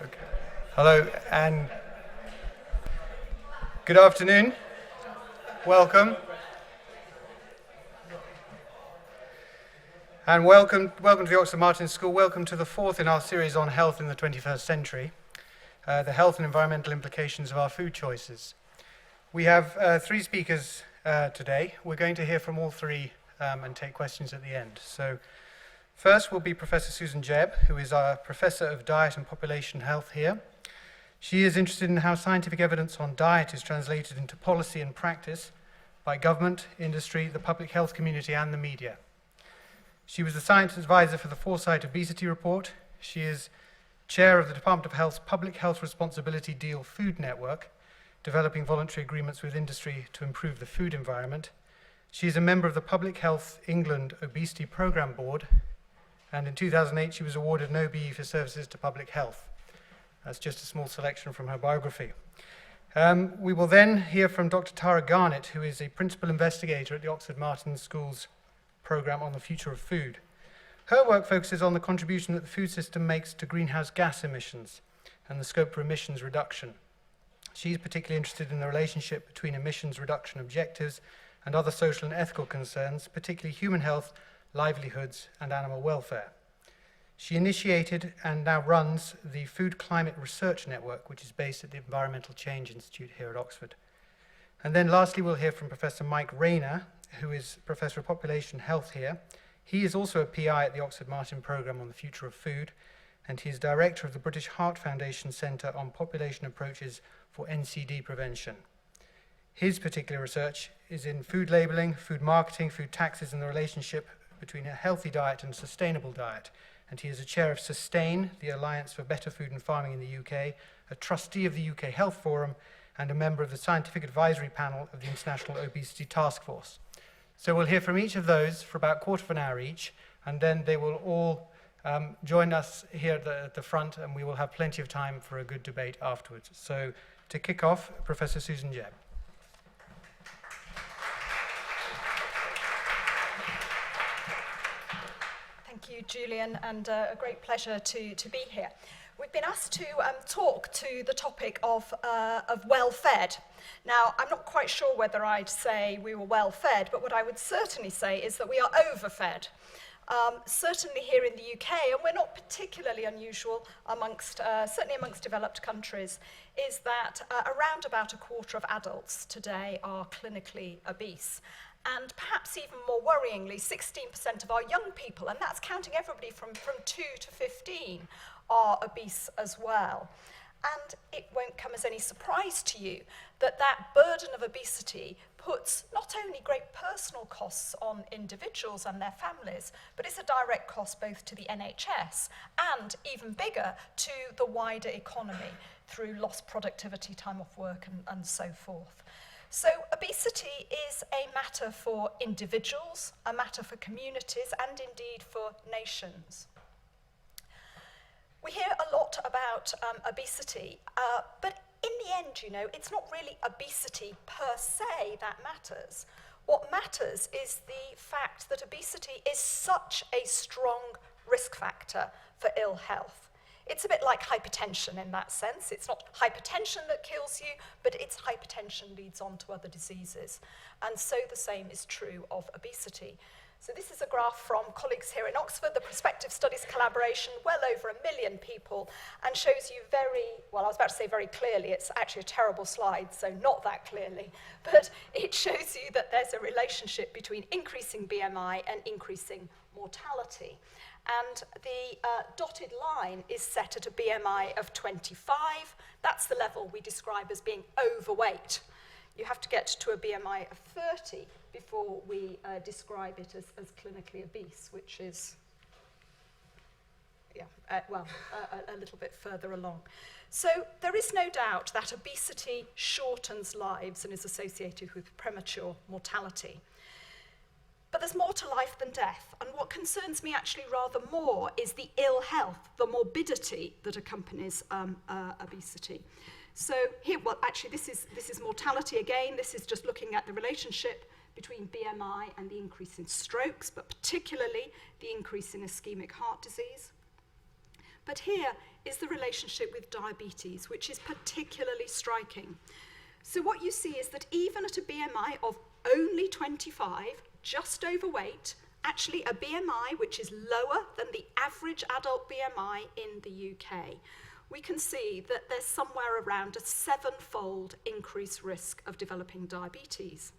Okay. Hello and good afternoon. Welcome. And welcome to the Oxford Martin School. Welcome to the fourth in our series on health in the 21st century, the health and environmental implications of our food choices. We have three speakers today. We're going to hear from all three and take questions at the end. So first will be Professor Susan Jebb, who is our Professor of Diet and Population Health here. She is interested in how scientific evidence on diet is translated into policy and practice by government, industry, the public health community and the media. She was the science advisor for the Foresight Obesity Report. She is chair of the Department of Health's Public Health Responsibility Deal Food Network, developing voluntary agreements with industry to improve the food environment. She is a member of the Public Health England Obesity Programme Board, and in 2008 she was awarded an OBE for services to public health. That's just a small selection from her biography. We will then hear from Dr. Tara Garnett, who is a principal investigator at the Oxford Martin School's programme on the future of food. Her work focuses on the contribution that the food system makes to greenhouse gas emissions and the scope for emissions reduction. She's particularly interested in the relationship between emissions reduction objectives and other social and ethical concerns, particularly human health, livelihoods, and animal welfare. She initiated and now runs the Food Climate Research Network, which is based at the Environmental Change Institute here at Oxford. And then lastly, we'll hear from Professor Mike Rayner, who is Professor of Population Health here. He is also a PI at the Oxford Martin Programme on the Future of Food, and he is Director of the British Heart Foundation Centre on Population Approaches for NCD Prevention. His particular research is in food labelling, food marketing, food taxes, and the relationship between a healthy diet and a sustainable diet. And he is a chair of SUSTAIN, the Alliance for Better Food and Farming in the UK, a trustee of the UK Health Forum, and a member of the scientific advisory panel of the International Obesity Task Force. So we'll hear from each of those for about a quarter of an hour each, and then they will all join us here at the front, and we will have plenty of time for a good debate afterwards. So to kick off, Professor Susan Jebb. Thank you, Julian, and a great pleasure to be here. We've been asked to talk to the topic of well-fed. Now, I'm not quite sure whether I'd say we were well-fed, but what I would certainly say is that we are overfed. Certainly here in the UK, and we're not particularly unusual certainly amongst developed countries, is that around about a quarter of adults today are clinically obese. And perhaps even more worryingly, 16% of our young people, and that's counting everybody from 2 to 15, are obese as well. And it won't come as any surprise to you that that burden of obesity puts not only great personal costs on individuals and their families, but it's a direct cost both to the NHS and, even bigger, to the wider economy through lost productivity, time off work, and so forth. So obesity is a matter for individuals, a matter for communities, and indeed for nations. We hear a lot about obesity, but in the end, you know, it's not really obesity per se that matters. What matters is the fact that obesity is such a strong risk factor for ill health. It's a bit like hypertension in that sense. It's not hypertension that kills you, but it's hypertension leads on to other diseases. And so the same is true of obesity. So this is a graph from colleagues here in Oxford, the Prospective Studies Collaboration, well over 1 million people, and shows you very clearly, it's actually a terrible slide, so not that clearly, but it shows you that there's a relationship between increasing BMI and increasing mortality. And the dotted line is set at a BMI of 25. That's the level we describe as being overweight. You have to get to a BMI of 30 before we describe it as clinically obese, which is, a little bit further along. So there is no doubt that obesity shortens lives and is associated with premature mortality. But there's more to life than death, and what concerns me actually rather more is the ill health, the morbidity that accompanies obesity. So here, this is mortality again. This is just looking at the relationship between BMI and the increase in strokes, but particularly the increase in ischemic heart disease. But here is the relationship with diabetes, which is particularly striking. So what you see is that even at a BMI of only 25, just overweight, actually a BMI which is lower than the average adult BMI in the UK, we can see that there's somewhere around a 7-fold increased risk of developing diabetes.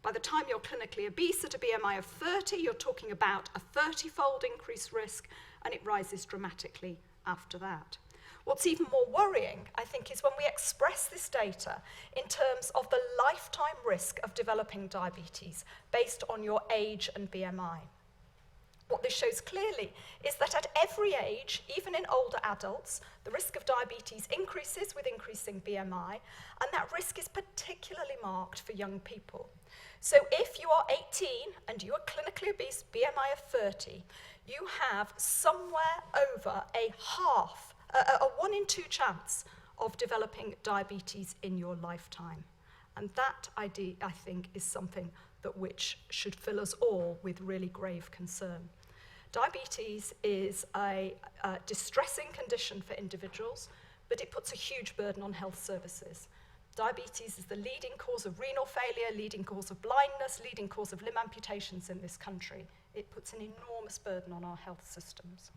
By the time you're clinically obese at a BMI of 30, you're talking about a 30-fold increased risk, and it rises dramatically after that. What's even more worrying, I think, is when we express this data in terms of the lifetime risk of developing diabetes based on your age and BMI. What this shows clearly is that at every age, even in older adults, the risk of diabetes increases with increasing BMI, and that risk is particularly marked for young people. So if you are 18 and you are clinically obese, BMI of 30, you have somewhere over a 1 in 2 chance of developing diabetes in your lifetime. And that, I think, is something that which should fill us all with really grave concern. Diabetes is a distressing condition for individuals, but it puts a huge burden on health services. Diabetes is the leading cause of renal failure, leading cause of blindness, leading cause of limb amputations in this country. It puts an enormous burden on our health systems.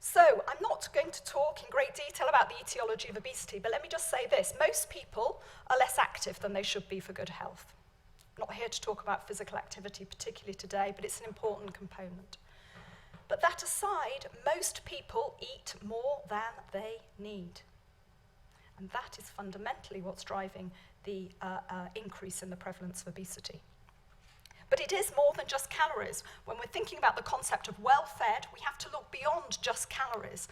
So, I'm not going to talk in great detail about the etiology of obesity, but let me just say this. Most people are less active than they should be for good health. I'm not here to talk about physical activity particularly today, but it's an important component. But that aside, most people eat more than they need. And that is fundamentally what's driving the increase in the prevalence of obesity. But it is more than just calories. When we're thinking about the concept of well-fed, we have to look beyond just calories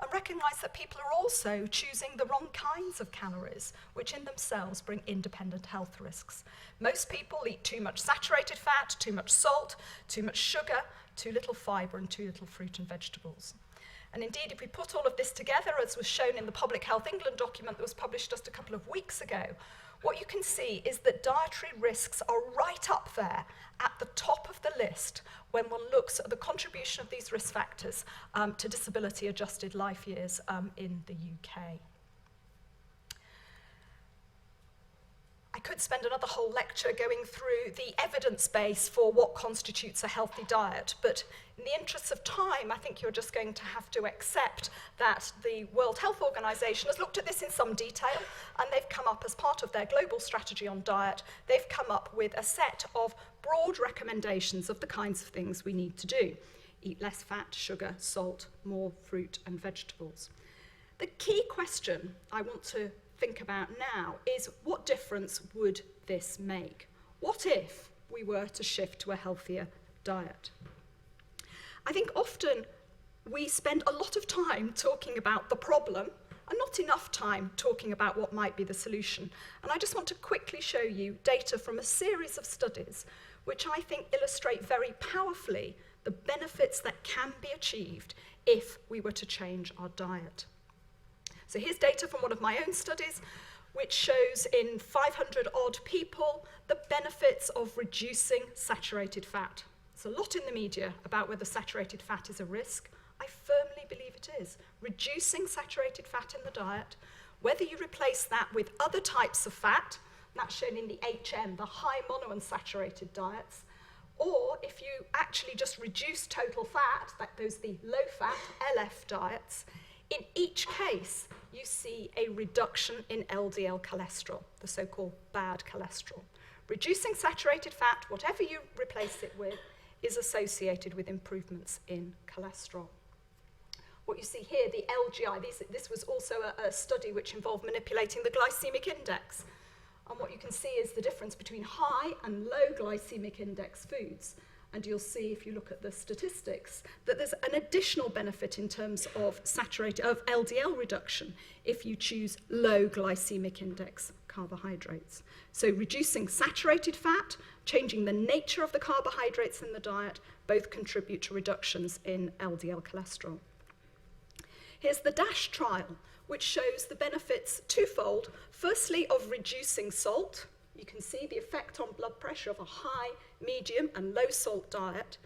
and recognise that people are also choosing the wrong kinds of calories, which in themselves bring independent health risks. Most people eat too much saturated fat, too much salt, too much sugar, too little fibre, and too little fruit and vegetables. And indeed, if we put all of this together, as was shown in the Public Health England document that was published just a couple of weeks ago, what you can see is that dietary risks are right up there at the top of the list when one looks at the contribution of these risk factors to disability-adjusted life years in the UK. I could spend another whole lecture going through the evidence base for what constitutes a healthy diet, but in the interests of time, I think you're just going to have to accept that the World Health Organization has looked at this in some detail, and they've come up as part of their global strategy on diet, they've come up with a set of broad recommendations of the kinds of things we need to do. Eat less fat, sugar, salt, more fruit and vegetables. The key question I want to think about now is, what difference would this make? What if we were to shift to a healthier diet? I think often we spend a lot of time talking about the problem and not enough time talking about what might be the solution. And I just want to quickly show you data from a series of studies which I think illustrate very powerfully the benefits that can be achieved if we were to change our diet. So here's data from one of my own studies, which shows in 500 odd people the benefits of reducing saturated fat. There's a lot in the media about whether saturated fat is a risk. I firmly believe it is. Reducing saturated fat in the diet, whether you replace that with other types of fat, that's shown in the HM, the high monounsaturated diets, or if you actually just reduce total fat, those are the low-fat LF diets, in each case, you see a reduction in LDL cholesterol, the so-called bad cholesterol. Reducing saturated fat, whatever you replace it with, is associated with improvements in cholesterol. What you see here, the LGI, this was also a study which involved manipulating the glycemic index. And what you can see is the difference between high and low glycemic index foods. And you'll see, if you look at the statistics, that there's an additional benefit in terms of LDL reduction if you choose low glycemic index carbohydrates. So reducing saturated fat, changing the nature of the carbohydrates in the diet, both contribute to reductions in LDL cholesterol. Here's the DASH trial, which shows the benefits twofold. Firstly, of reducing salt. You can see the effect on blood pressure of a high, medium and low salt diet,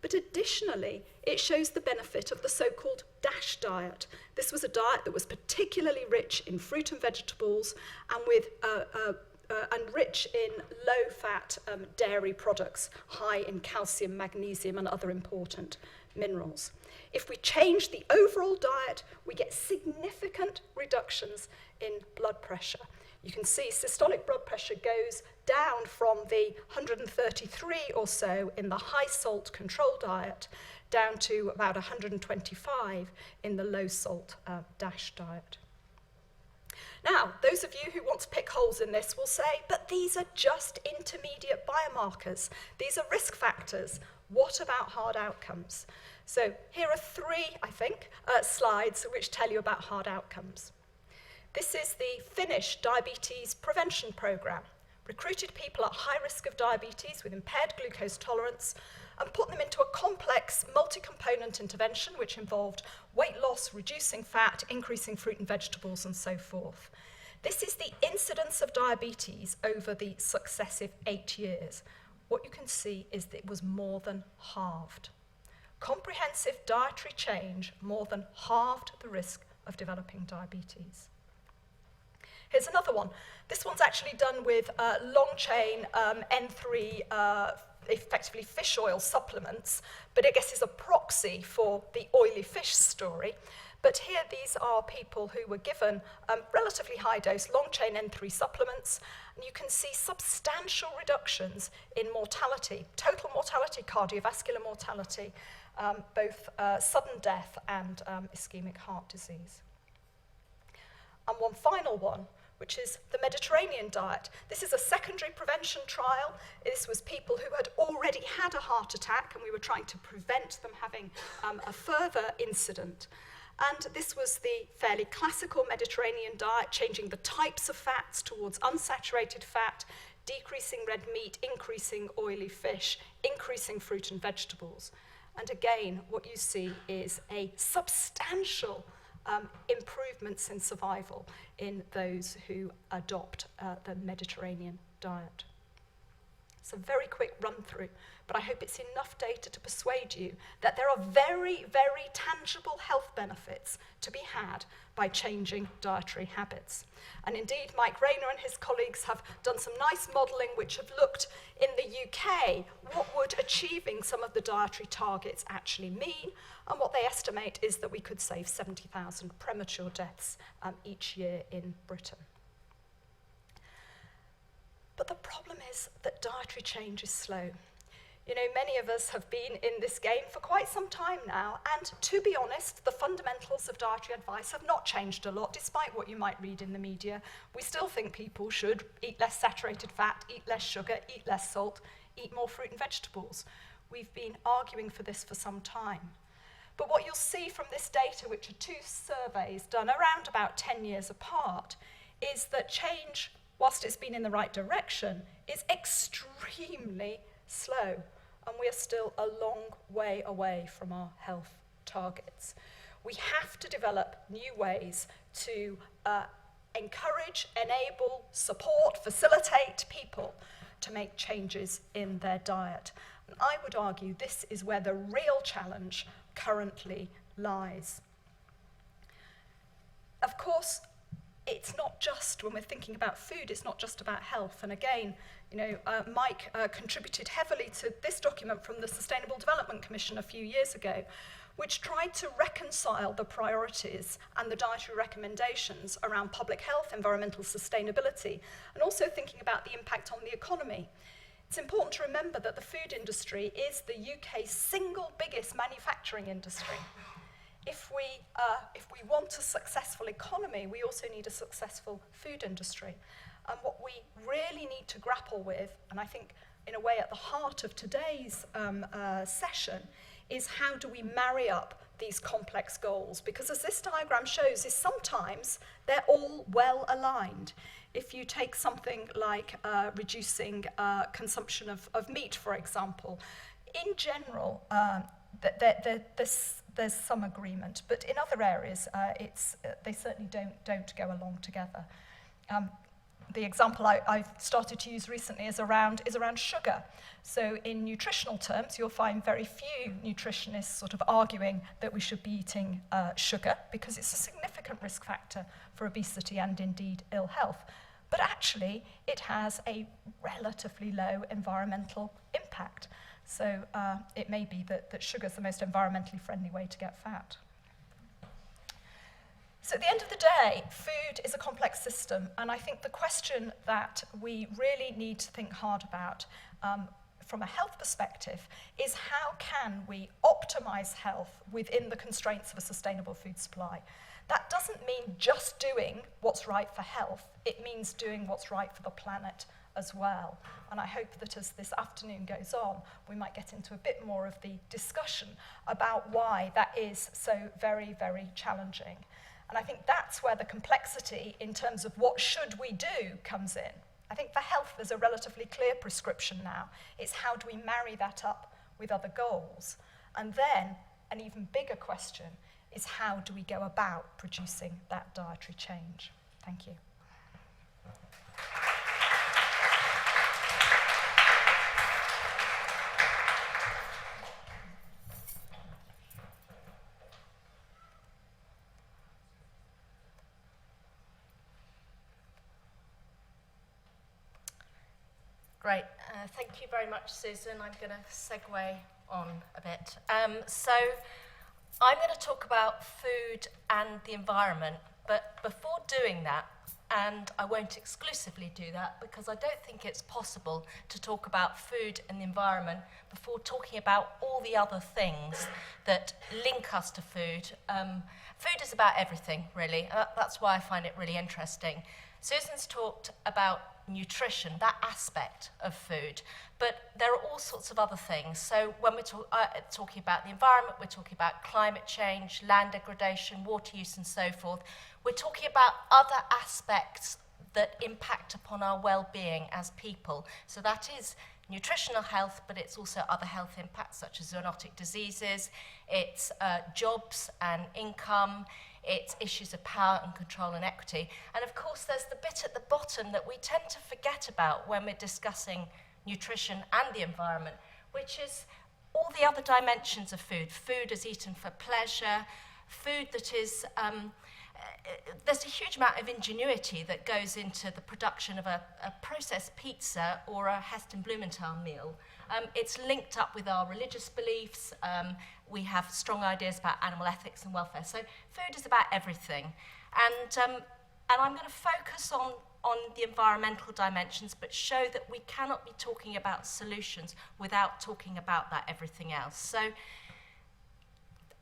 But additionally, it shows the benefit of the so-called DASH diet. This was a diet that was particularly rich in fruit and vegetables and rich in low-fat dairy products, high in calcium, magnesium, and other important minerals. If we change the overall diet, we get significant reductions in blood pressure. You can see systolic blood pressure goes down from the 133 or so in the high-salt control diet down to about 125 in the low-salt DASH diet. Now, those of you who want to pick holes in this will say, but these are just intermediate biomarkers. These are risk factors. What about hard outcomes? So here are three, I think, slides which tell you about hard outcomes. This is the Finnish diabetes prevention program. Recruited people at high risk of diabetes with impaired glucose tolerance and put them into a complex multi-component intervention which involved weight loss, reducing fat, increasing fruit and vegetables, and so forth. This is the incidence of diabetes over the successive 8 years. What you can see is that it was more than halved. Comprehensive dietary change more than halved the risk of developing diabetes. Here's another one. This one's actually done with long-chain N3, effectively fish oil supplements, but I guess is a proxy for the oily fish story. But here these are people who were given relatively high-dose long-chain N3 supplements, and you can see substantial reductions in mortality, total mortality, cardiovascular mortality, both sudden death and ischemic heart disease. And one final one, which is the Mediterranean diet. This is a secondary prevention trial. This was people who had already had a heart attack, and we were trying to prevent them having a further incident. And this was the fairly classical Mediterranean diet, changing the types of fats towards unsaturated fat, decreasing red meat, increasing oily fish, increasing fruit and vegetables. And again, what you see is a substantial improvements in survival in those who adopt the Mediterranean diet. It's a very quick run through, but I hope it's enough data to persuade you that there are very, very tangible health benefits to be had by changing dietary habits. And indeed, Mike Rayner and his colleagues have done some nice modelling which have looked in the UK what would achieving some of the dietary targets actually mean, and what they estimate is that we could save 70,000 premature deaths each year in Britain. But the problem is that dietary change is slow. You know, many of us have been in this game for quite some time now, and to be honest, the fundamentals of dietary advice have not changed a lot, despite what you might read in the media. We still think people should eat less saturated fat, eat less sugar, eat less salt, eat more fruit and vegetables. We've been arguing for this for some time. But what you'll see from this data, which are two surveys done around about 10 years apart, is that change, whilst it's been in the right direction, is extremely slow, and we are still a long way away from our health targets. We have to develop new ways to encourage, enable, support, facilitate people to make changes in their diet. And I would argue this is where the real challenge currently lies. Of course, it's not just, when we're thinking about food, it's not just about health. And again, you know, Mike contributed heavily to this document from the Sustainable Development Commission a few years ago, which tried to reconcile the priorities and the dietary recommendations around public health, environmental sustainability, and also thinking about the impact on the economy. It's important to remember that the food industry is the UK's single biggest manufacturing industry. If we want a successful economy, we also need a successful food industry. And what we really need to grapple with, and I think in a way at the heart of today's session, is how do we marry up these complex goals? Because as this diagram shows, is sometimes they're all well aligned. If you take something like reducing consumption of meat, for example, in general, there's some agreement, but in other areas, they certainly don't go along together. the example I've started to use recently is around sugar. So in nutritional terms, you'll find very few nutritionists sort of arguing that we should be eating sugar because it's a significant risk factor for obesity and indeed ill health. But actually, it has a relatively low environmental impact. So it may be that sugar is the most environmentally friendly way to get fat. So at the end of the day, food is a complex system, and I think the question that we really need to think hard about from a health perspective is how can we optimize health within the constraints of a sustainable food supply. That doesn't mean just doing what's right for health, it means doing what's right for the planet as well. And I hope that as this afternoon goes on, we might get into a bit more of the discussion about why that is so very, very challenging. And I think that's where the complexity in terms of what should we do comes in. I think for health, there's a relatively clear prescription now. It's how do we marry that up with other goals? And then an even bigger question is how do we go about producing that dietary change? Thank you. Great. Thank you very much, Susan. I'm going to segue on a bit. So I'm going to talk about food and the environment, but before doing that, and I won't exclusively do that because I don't think it's possible to talk about food and the environment before talking about all the other things that link us to food. Food is about everything, really. That's why I find it really interesting. Susan's talked about nutrition, that aspect of food, but there are all sorts of other things. So when we're talking about the environment, we're talking about climate change, land degradation, water use and so forth. We're talking about other aspects that impact upon our well-being as people. So that is nutritional health, but it's also other health impacts such as zoonotic diseases, it's jobs and income, it's issues of power and control and equity. And of course, there's the bit at the bottom that we tend to forget about when we're discussing nutrition and the environment, which is all the other dimensions of food. Food is eaten for pleasure, food that is, there's a huge amount of ingenuity that goes into the production of a processed pizza or a Heston Blumenthal meal. It's linked up with our religious beliefs. We have strong ideas about animal ethics and welfare. So food is about everything. And I'm going to focus on the environmental dimensions, but show that we cannot be talking about solutions without talking about that everything else. So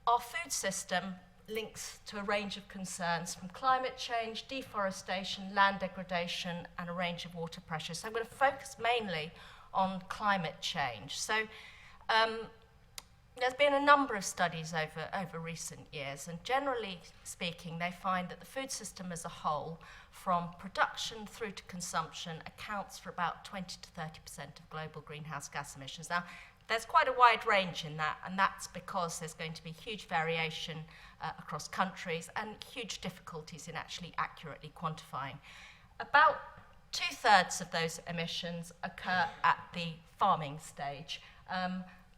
our food system links to a range of concerns from climate change, deforestation, land degradation, and a range of water pressure. So I'm going to focus mainly on climate change. So there's been a number of studies over recent years, and generally speaking, they find that the food system as a whole, from production through to consumption, accounts for about 20 to 30% of global greenhouse gas emissions. Now, there's quite a wide range in that, and that's because there's going to be huge variation across countries and huge difficulties in actually accurately quantifying. About 2/3 of those emissions occur at the farming stage.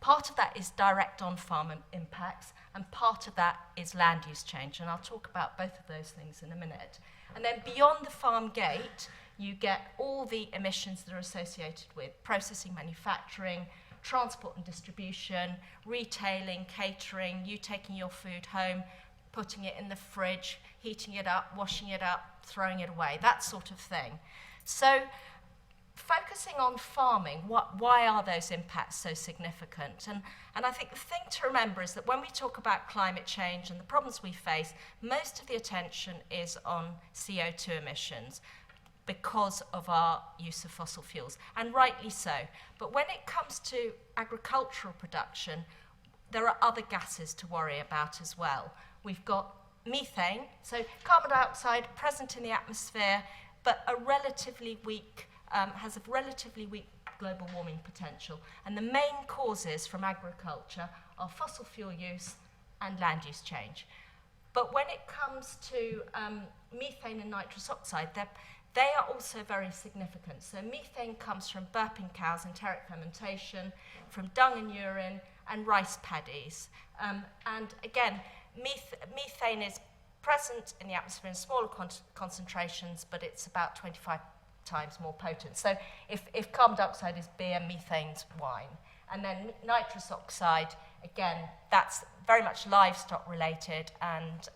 Part of that is direct on-farm impacts, and part of that is land use change, and I'll talk about both of those things in a minute. And then beyond the farm gate, you get all the emissions that are associated with processing, manufacturing, transport and distribution, retailing, catering, you taking your food home, putting it in the fridge, heating it up, washing it up, throwing it away, that sort of thing. So focusing on farming, why are those impacts so significant? And I think the thing to remember is that when we talk about climate change and the problems we face, most of the attention is on CO2 emissions because of our use of fossil fuels, and rightly so. But when it comes to agricultural production, there are other gases to worry about as well. We've got methane, so carbon dioxide present in the atmosphere, but a relatively weak has a relatively weak global warming potential. And the main causes from agriculture are fossil fuel use and land use change. But when it comes to methane and nitrous oxide, they are also very significant. So methane comes from burping cows, enteric fermentation, from dung and urine, and rice paddies. And again, methane is present in the atmosphere in smaller concentrations, but it's about 25 times more potent. So if carbon dioxide is beer, methane's wine. And then nitrous oxide, again, that's very much livestock related and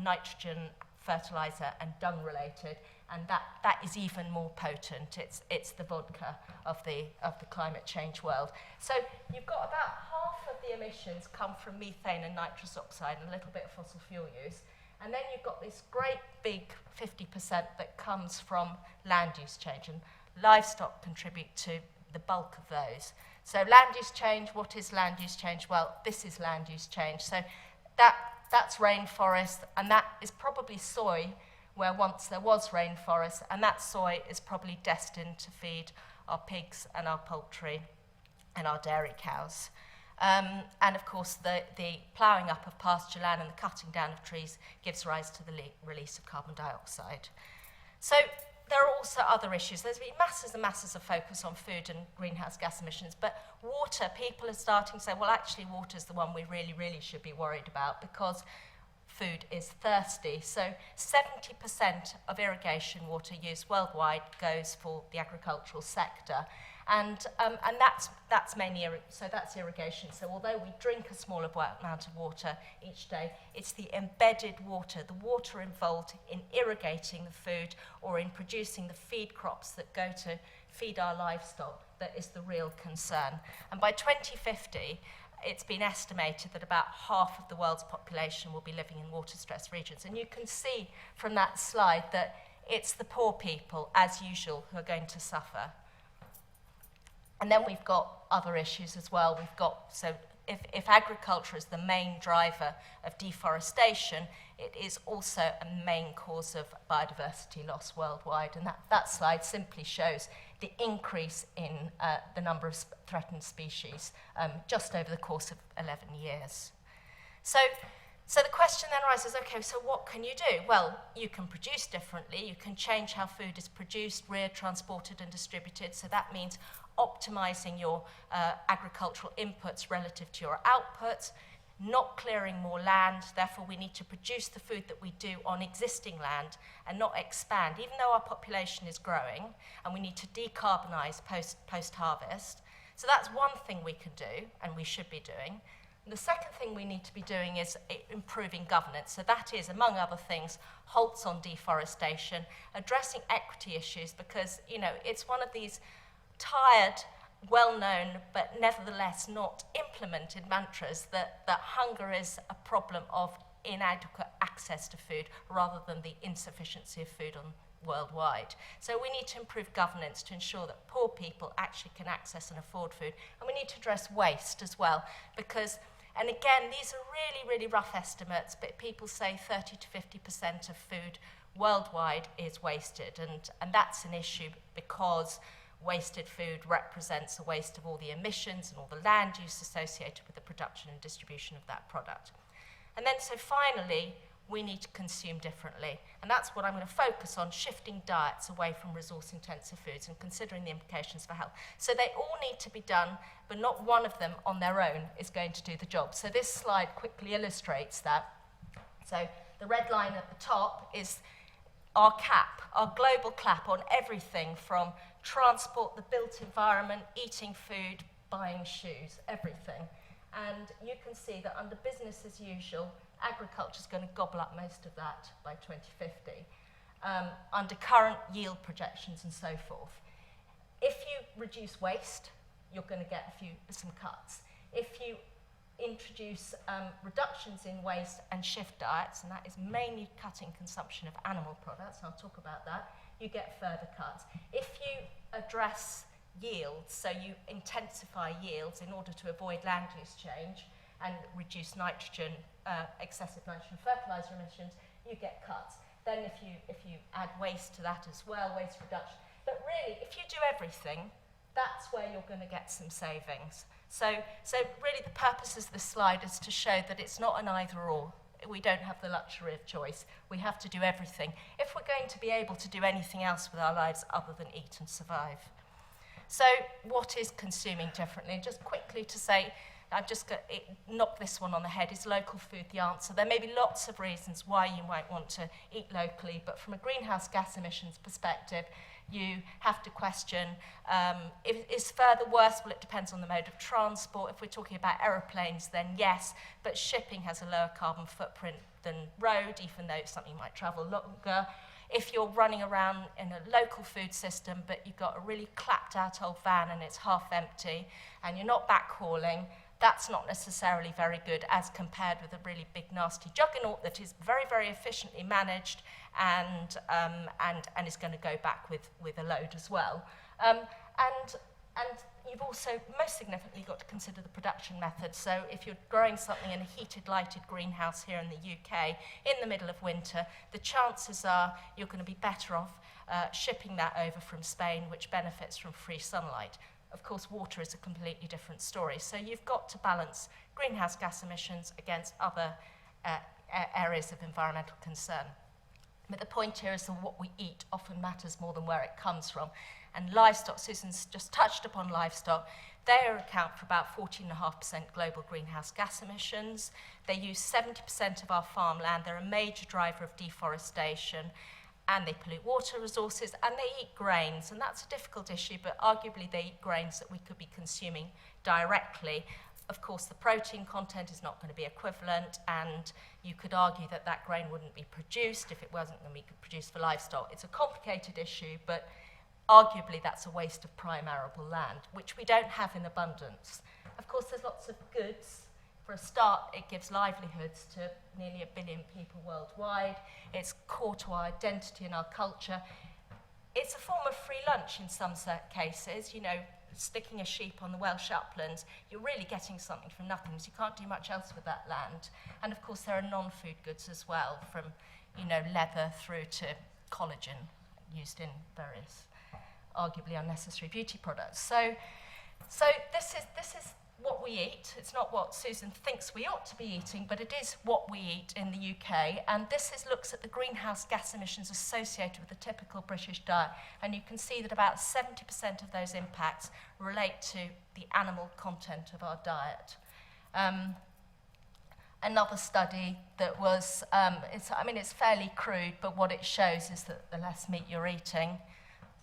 nitrogen, fertilizer and dung related. And that is even more potent. It's the vodka of the climate change world. So you've got about half of the emissions come from methane and nitrous oxide and a little bit of fossil fuel use. And then you've got this great big 50% that comes from land use change. And livestock contribute to the bulk of those. So land use change, what is land use change? Well, this is land use change. So that's rainforest, and that is probably soy, where once there was rainforest, and that soy is probably destined to feed our pigs and our poultry and our dairy cows. And of course, the ploughing up of pasture land and the cutting down of trees gives rise to the release of carbon dioxide. So there are also other issues. There's been masses and masses of focus on food and greenhouse gas emissions, but water, people are starting to say, well, actually, water is the one we really, really should be worried about because food is thirsty. So 70% of irrigation water used worldwide goes for the agricultural sector. And that's mainly, so that's irrigation. So although we drink a smaller amount of water each day, it's the embedded water, the water involved in irrigating the food or in producing the feed crops that go to feed our livestock that is the real concern. And by 2050, it's been estimated that about half of the world's population will be living in water-stressed regions. And you can see from that slide that it's the poor people, as usual, who are going to suffer. And then we've got other issues as well. We've got, so if agriculture is the main driver of deforestation, it is also a main cause of biodiversity loss worldwide. And that slide simply shows the increase in the number of threatened species just over the course of 11 years. So the question then arises, okay, so what can you do? Well, you can produce differently. You can change how food is produced, reared, transported, and distributed. So that means optimizing your agricultural inputs relative to your outputs, not clearing more land. Therefore, we need to produce the food that we do on existing land and not expand, even though our population is growing, and we need to decarbonize post-harvest. So that's one thing we can do, and we should be doing. The second thing we need to be doing is improving governance. So that is, among other things, halts on deforestation, addressing equity issues, because, you know, it's one of these tired, well-known, but nevertheless not implemented mantras that hunger is a problem of inadequate access to food rather than the insufficiency of food worldwide. So we need to improve governance to ensure that poor people actually can access and afford food. And we need to address waste as well, because, and again, these are really, really rough estimates, but people say 30 to 50% of food worldwide is wasted. And that's an issue because wasted food represents a waste of all the emissions and all the land use associated with the production and distribution of that product. And then, so finally, we need to consume differently. And that's what I'm going to focus on, shifting diets away from resource-intensive foods and considering the implications for health. So they all need to be done, but not one of them on their own is going to do the job. So this slide quickly illustrates that. So the red line at the top is our cap, our global cap on everything from transport, the built environment, eating food, buying shoes, everything. And you can see that under business as usual, agriculture is going to gobble up most of that by 2050, under current yield projections and so forth. If you reduce waste, you're going to get some cuts. If you introduce reductions in waste and shift diets, and that is mainly cutting consumption of animal products, and I'll talk about that, you get further cuts. If you address yields, so you intensify yields in order to avoid land use change and reduce nitrogen, excessive nitrogen fertilizer emissions, you get cuts. Then if you add waste to that as well, waste reduction. But really, if you do everything, that's where you're going to get some savings. So really the purpose of this slide is to show that it's not an either or. we don't have the luxury of choice. We have to do everything if we're going to be able to do anything else with our lives other than eat and survive. So what is consuming differently? Just quickly to say, I've just got knock this one on the head. Is local food the answer? There may be lots of reasons why you might want to eat locally, but from a greenhouse gas emissions perspective, you have to question, is further worse? Well, it depends on the mode of transport. If we're talking about aeroplanes, then yes, but shipping has a lower carbon footprint than road, even though something might travel longer. If you're running around in a local food system, but you've got a really clapped out old van and it's half empty, and you're not backhauling, that's not necessarily very good as compared with a really big, nasty juggernaut that is very, very efficiently managed and is going to go back with a load as well. And you've also, most significantly, got to consider the production method. So if you're growing something in a heated, lighted greenhouse here in the UK in the middle of winter, the chances are you're going to be better off shipping that over from Spain, which benefits from free sunlight. Of course, water is a completely different story. So you've got to balance greenhouse gas emissions against other areas of environmental concern. But the point here is that what we eat often matters more than where it comes from. And livestock, Susan's just touched upon livestock, they account for about 14.5% global greenhouse gas emissions. They use 70% of our farmland. They're a major driver of deforestation. And they pollute water resources, and they eat grains, and that's a difficult issue, but arguably they eat grains that we could be consuming directly. Of course, the protein content is not going to be equivalent, and you could argue that that grain wouldn't be produced if it wasn't going to be produced for livestock. It's a complicated issue, but arguably that's a waste of prime arable land, which we don't have in abundance. Of course, there's lots of goods. For a start, it gives livelihoods to nearly 1 billion people worldwide. It's core to our identity and our culture. It's a form of free lunch in some cases. You know, sticking a sheep on the Welsh uplands, you're really getting something from nothing, because you can't do much else with that land. And of course, there are non-food goods as well, from, you know, leather through to collagen used in various arguably unnecessary beauty products. So this is what we eat. It's not what Susan thinks we ought to be eating, but it is what we eat in the UK. And this looks at the greenhouse gas emissions associated with the typical British diet. And you can see that about 70% of those impacts relate to the animal content of our diet. Another study that was, it's fairly crude, but what it shows is that the less meat you're eating,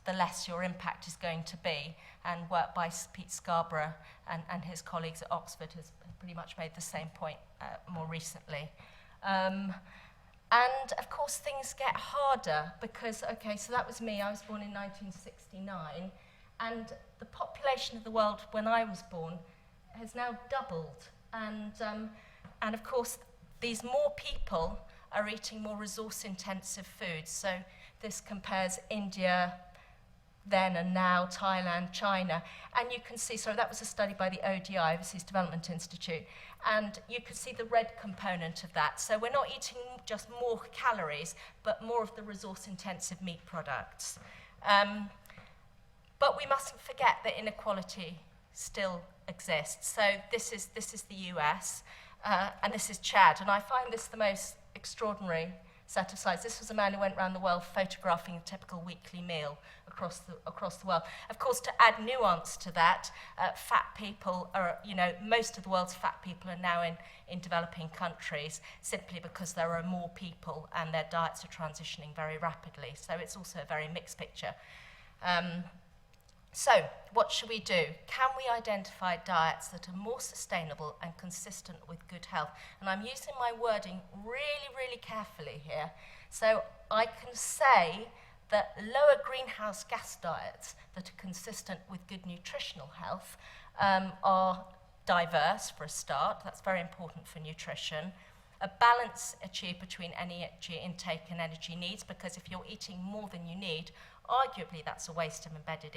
the less your impact is going to be. And work by Pete Scarborough and his colleagues at Oxford has pretty much made the same point more recently. And of course, things get harder because, okay, so that was me. I was born in 1969, and the population of the world when I was born has now doubled. And of course, these more people are eating more resource-intensive foods. So this compares India, then and now, Thailand, China. And you can see, so that was a study by the ODI, Overseas Development Institute, and you can see the red component of that. So we're not eating just more calories, but more of the resource-intensive meat products. But we mustn't forget that inequality still exists. So this is the US, and this is Chad, and I find this the most extraordinary set of slides. This was a man who went around the world photographing a typical weekly meal across the world. Of course, to add nuance to that, fat people are, most of the world's fat people are now in developing countries simply because there are more people and their diets are transitioning very rapidly. So it's also a very mixed picture. So what should we do? Can we identify diets that are more sustainable and consistent with good health? And I'm using my wording really, really carefully here. So I can say that lower greenhouse gas diets that are consistent with good nutritional health are diverse for a start. That's very important for nutrition. A balance achieved between energy intake and energy needs, because if you're eating more than you need, arguably that's a waste of embedded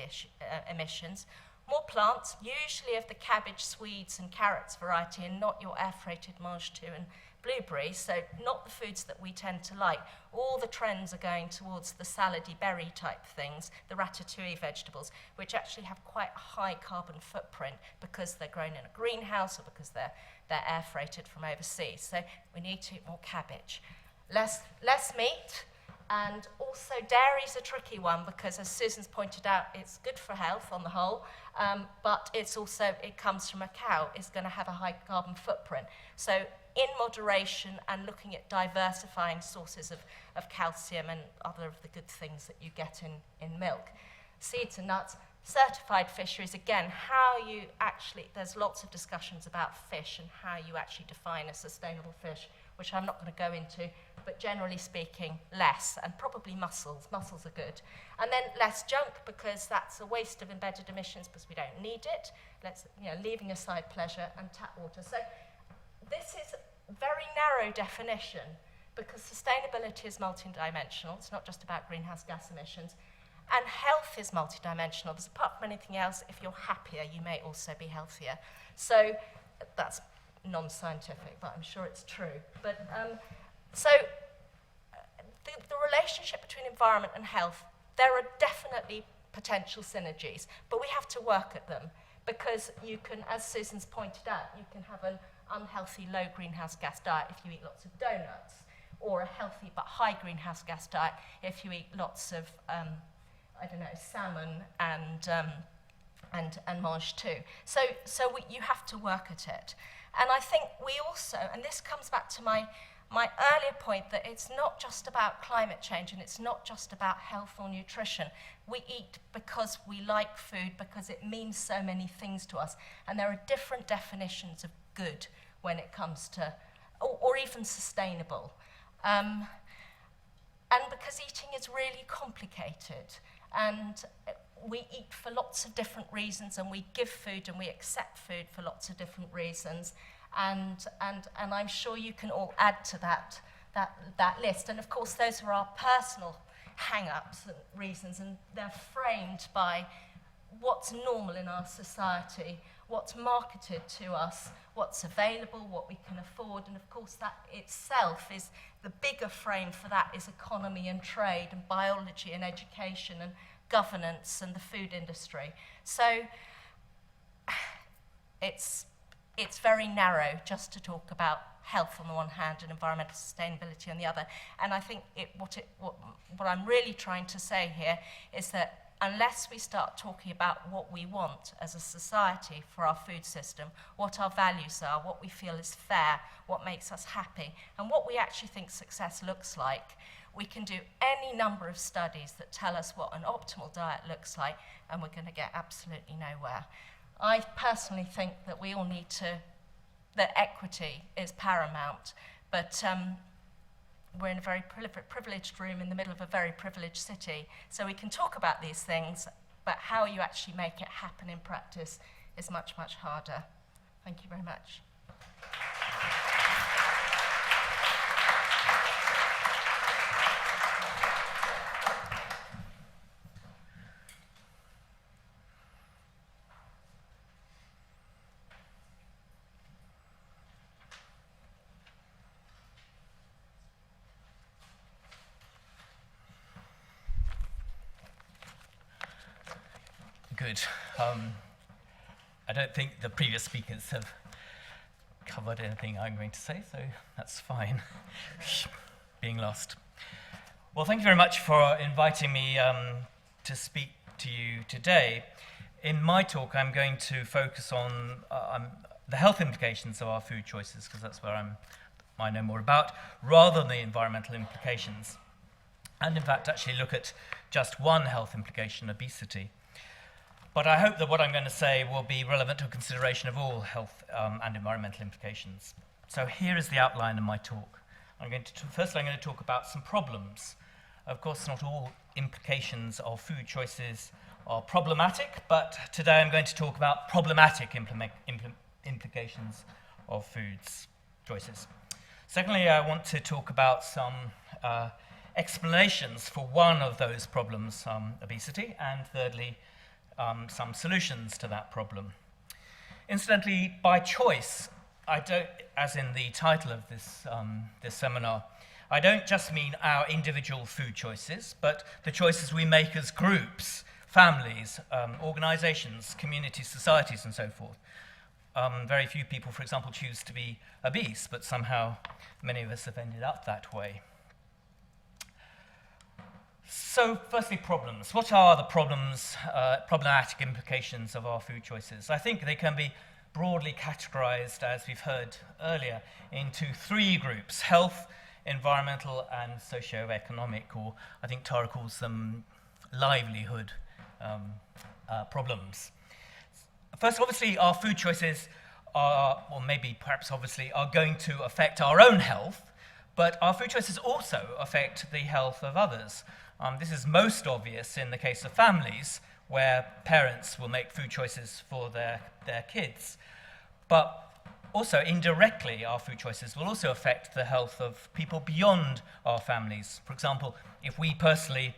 emissions. More plants, usually of the cabbage, swedes and carrots variety, and not your air-freighted mange tout and blueberries, so not the foods that we tend to like. All the trends are going towards the salady berry type things, the ratatouille vegetables, which actually have quite a high carbon footprint because they're grown in a greenhouse or because they're air-freighted from overseas. So we need to eat more cabbage. Less meat. And also dairy's a tricky one because, as Susan's pointed out, it's good for health on the whole, but it's also, it comes from a cow, it's going to have a high carbon footprint. So in moderation and looking at diversifying sources of calcium and other of the good things that you get in milk. Seeds and nuts, certified fisheries, again, how you actually, there's lots of discussions about fish and how you actually define a sustainable fish, which I'm not going to go into, but generally speaking, less, and probably mussels. Mussels are good. And then less junk, because that's a waste of embedded emissions because we don't need it. Leaving aside pleasure and tap water. So this is a very narrow definition because sustainability is multidimensional. It's not just about greenhouse gas emissions. And health is multidimensional. Because apart from anything else, if you're happier, you may also be healthier. So that's non-scientific, but I'm sure it's true. But the relationship between environment and health, there are definitely potential synergies, but we have to work at them because you can, as Susan's pointed out, you can have an unhealthy low greenhouse gas diet if you eat lots of donuts, or a healthy but high greenhouse gas diet if you eat lots of, salmon and mange tout. So you have to work at it. And I think we also, and this comes back to my earlier point, that it's not just about climate change and it's not just about health or nutrition. We eat because we like food, because it means so many things to us. And there are different definitions of good when it comes to, or even sustainable. And because eating is really complicated. And we eat for lots of different reasons, and we give food and we accept food for lots of different reasons. And I'm sure you can all add to that list. And of course, those are our personal hang-ups and reasons, and they're framed by what's normal in our society, what's marketed to us, what's available, what we can afford. And of course, that itself is the bigger frame for that is economy and trade and biology and education and governance and the food industry. So it's very narrow just to talk about health on the one hand and environmental sustainability on the other. And I think what I'm really trying to say here is that unless we start talking about what we want as a society for our food system, what our values are, what we feel is fair, what makes us happy, and what we actually think success looks like, we can do any number of studies that tell us what an optimal diet looks like, and we're going to get absolutely nowhere. I personally think that we all need to, that equity is paramount, but we're in a very privileged room in the middle of a very privileged city, so we can talk about these things, but how you actually make it happen in practice is much, much harder. Thank you very much. Good. I don't think the previous speakers have covered anything I'm going to say, so that's fine. Being lost. Well, thank you very much for inviting me to speak to you today. In my talk, I'm going to focus on the health implications of our food choices, because that's where I know more about, rather than the environmental implications. And in fact, actually look at just one health implication, obesity. But I hope that what I'm going to say will be relevant to a consideration of all health and environmental implications. So here is the outline of my talk. Firstly, I'm going to talk about some problems. Of course, not all implications of food choices are problematic, but today I'm going to talk about problematic implications of food choices. Secondly, I want to talk about some explanations for one of those problems, obesity, and thirdly, some solutions to that problem. Incidentally, by choice, I don't, as in the title of this seminar, I don't just mean our individual food choices, but the choices we make as groups, families, organizations, communities, societies, and so forth. Very few people, for example, choose to be obese, but somehow many of us have ended up that way. So, firstly, problems. What are the problematic implications of our food choices? I think they can be broadly categorized, as we've heard earlier, into three groups: health, environmental, and socio-economic, or I think Tara calls them livelihood problems. First, obviously, our food choices are, or maybe perhaps obviously, are going to affect our own health, but our food choices also affect the health of others. This is most obvious in the case of families, where parents will make food choices for their kids. But also, indirectly, our food choices will also affect the health of people beyond our families. For example, if we personally,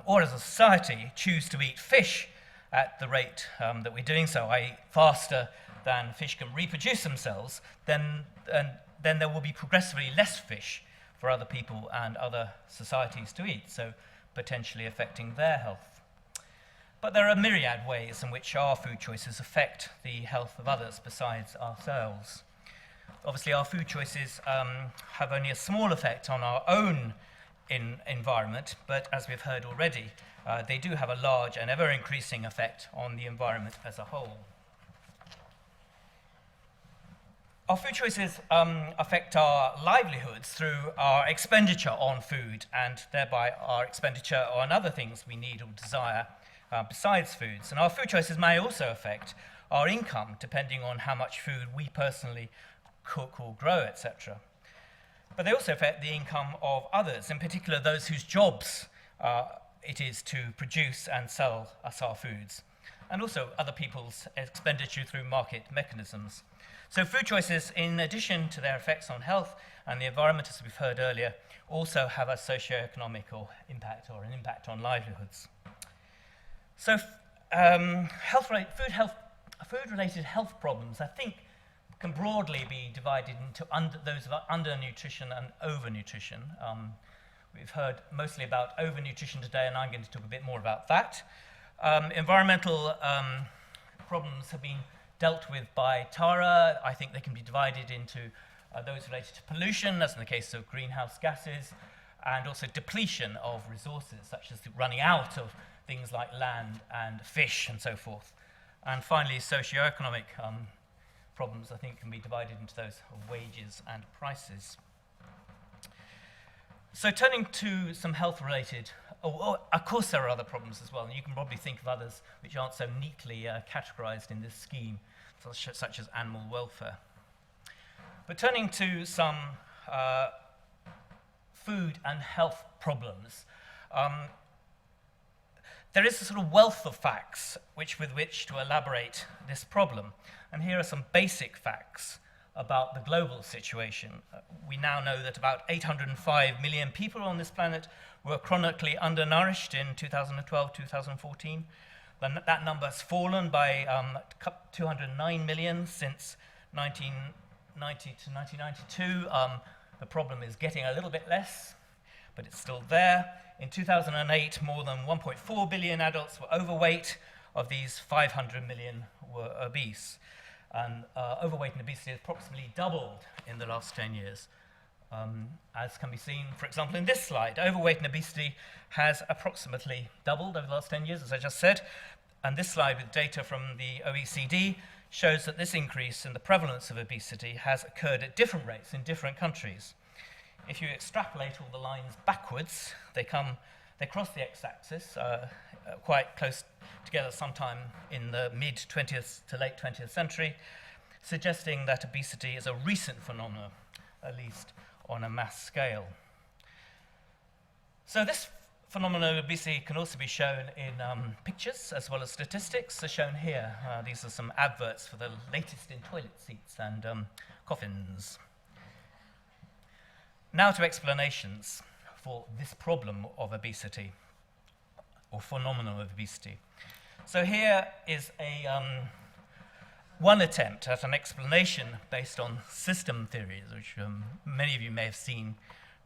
or as a society, choose to eat fish at the rate that we're doing so, i.e. faster than fish can reproduce themselves, then there will be progressively less fish for other people and other societies to eat, so potentially affecting their health. But there are myriad ways in which our food choices affect the health of others besides ourselves. Obviously, our food choices have only a small effect on our own environment, but as we've heard already, they do have a large and ever-increasing effect on the environment as a whole. Our food choices affect our livelihoods through our expenditure on food and thereby our expenditure on other things we need or desire besides foods. And our food choices may also affect our income depending on how much food we personally cook or grow, etc. But they also affect the income of others, in particular those whose jobs it is to produce and sell us our foods, and also other people's expenditure through market mechanisms. So food choices, in addition to their effects on health and the environment, as we've heard earlier, also have a socio-economic impact or an impact on livelihoods. So food-related health problems, I think, can broadly be divided into those of undernutrition and overnutrition. We've heard mostly about overnutrition today, and I'm going to talk a bit more about that. Environmental problems have been dealt with by Tara. I think they can be divided into those related to pollution, as in the case of greenhouse gases, and also depletion of resources, such as the running out of things like land and fish and so forth. And finally, socioeconomic problems, I think, can be divided into those of wages and prices. So turning to some health-related, of course there are other problems as well, and you can probably think of others which aren't so neatly categorized in this scheme, such as animal welfare. But turning to some food and health problems, there is a sort of wealth of facts with which to elaborate this problem. And here are some basic facts about the global situation. We now know that about 805 million people on this planet were chronically undernourished in 2012-2014. That number has fallen by 209 million since 1990 to 1992. The problem is getting a little bit less, but it's still there. In 2008, more than 1.4 billion adults were overweight. Of these, 500 million were obese. And overweight and obesity has approximately doubled in the last 10 years. As can be seen, for example, in this slide, overweight and obesity has approximately doubled over the last 10 years, as I just said. And this slide, with data from the OECD, shows that this increase in the prevalence of obesity has occurred at different rates in different countries. If you extrapolate all the lines backwards, they cross the x-axis quite close together sometime in the mid-20th to late 20th century, suggesting that obesity is a recent phenomenon, at least on a mass scale. So this phenomenon of obesity can also be shown in pictures as well as statistics, as shown here. These are some adverts for the latest in toilet seats and coffins. Now to explanations for this problem of obesity, or phenomenon of obesity. So here is one attempt at an explanation based on system theories, which many of you may have seen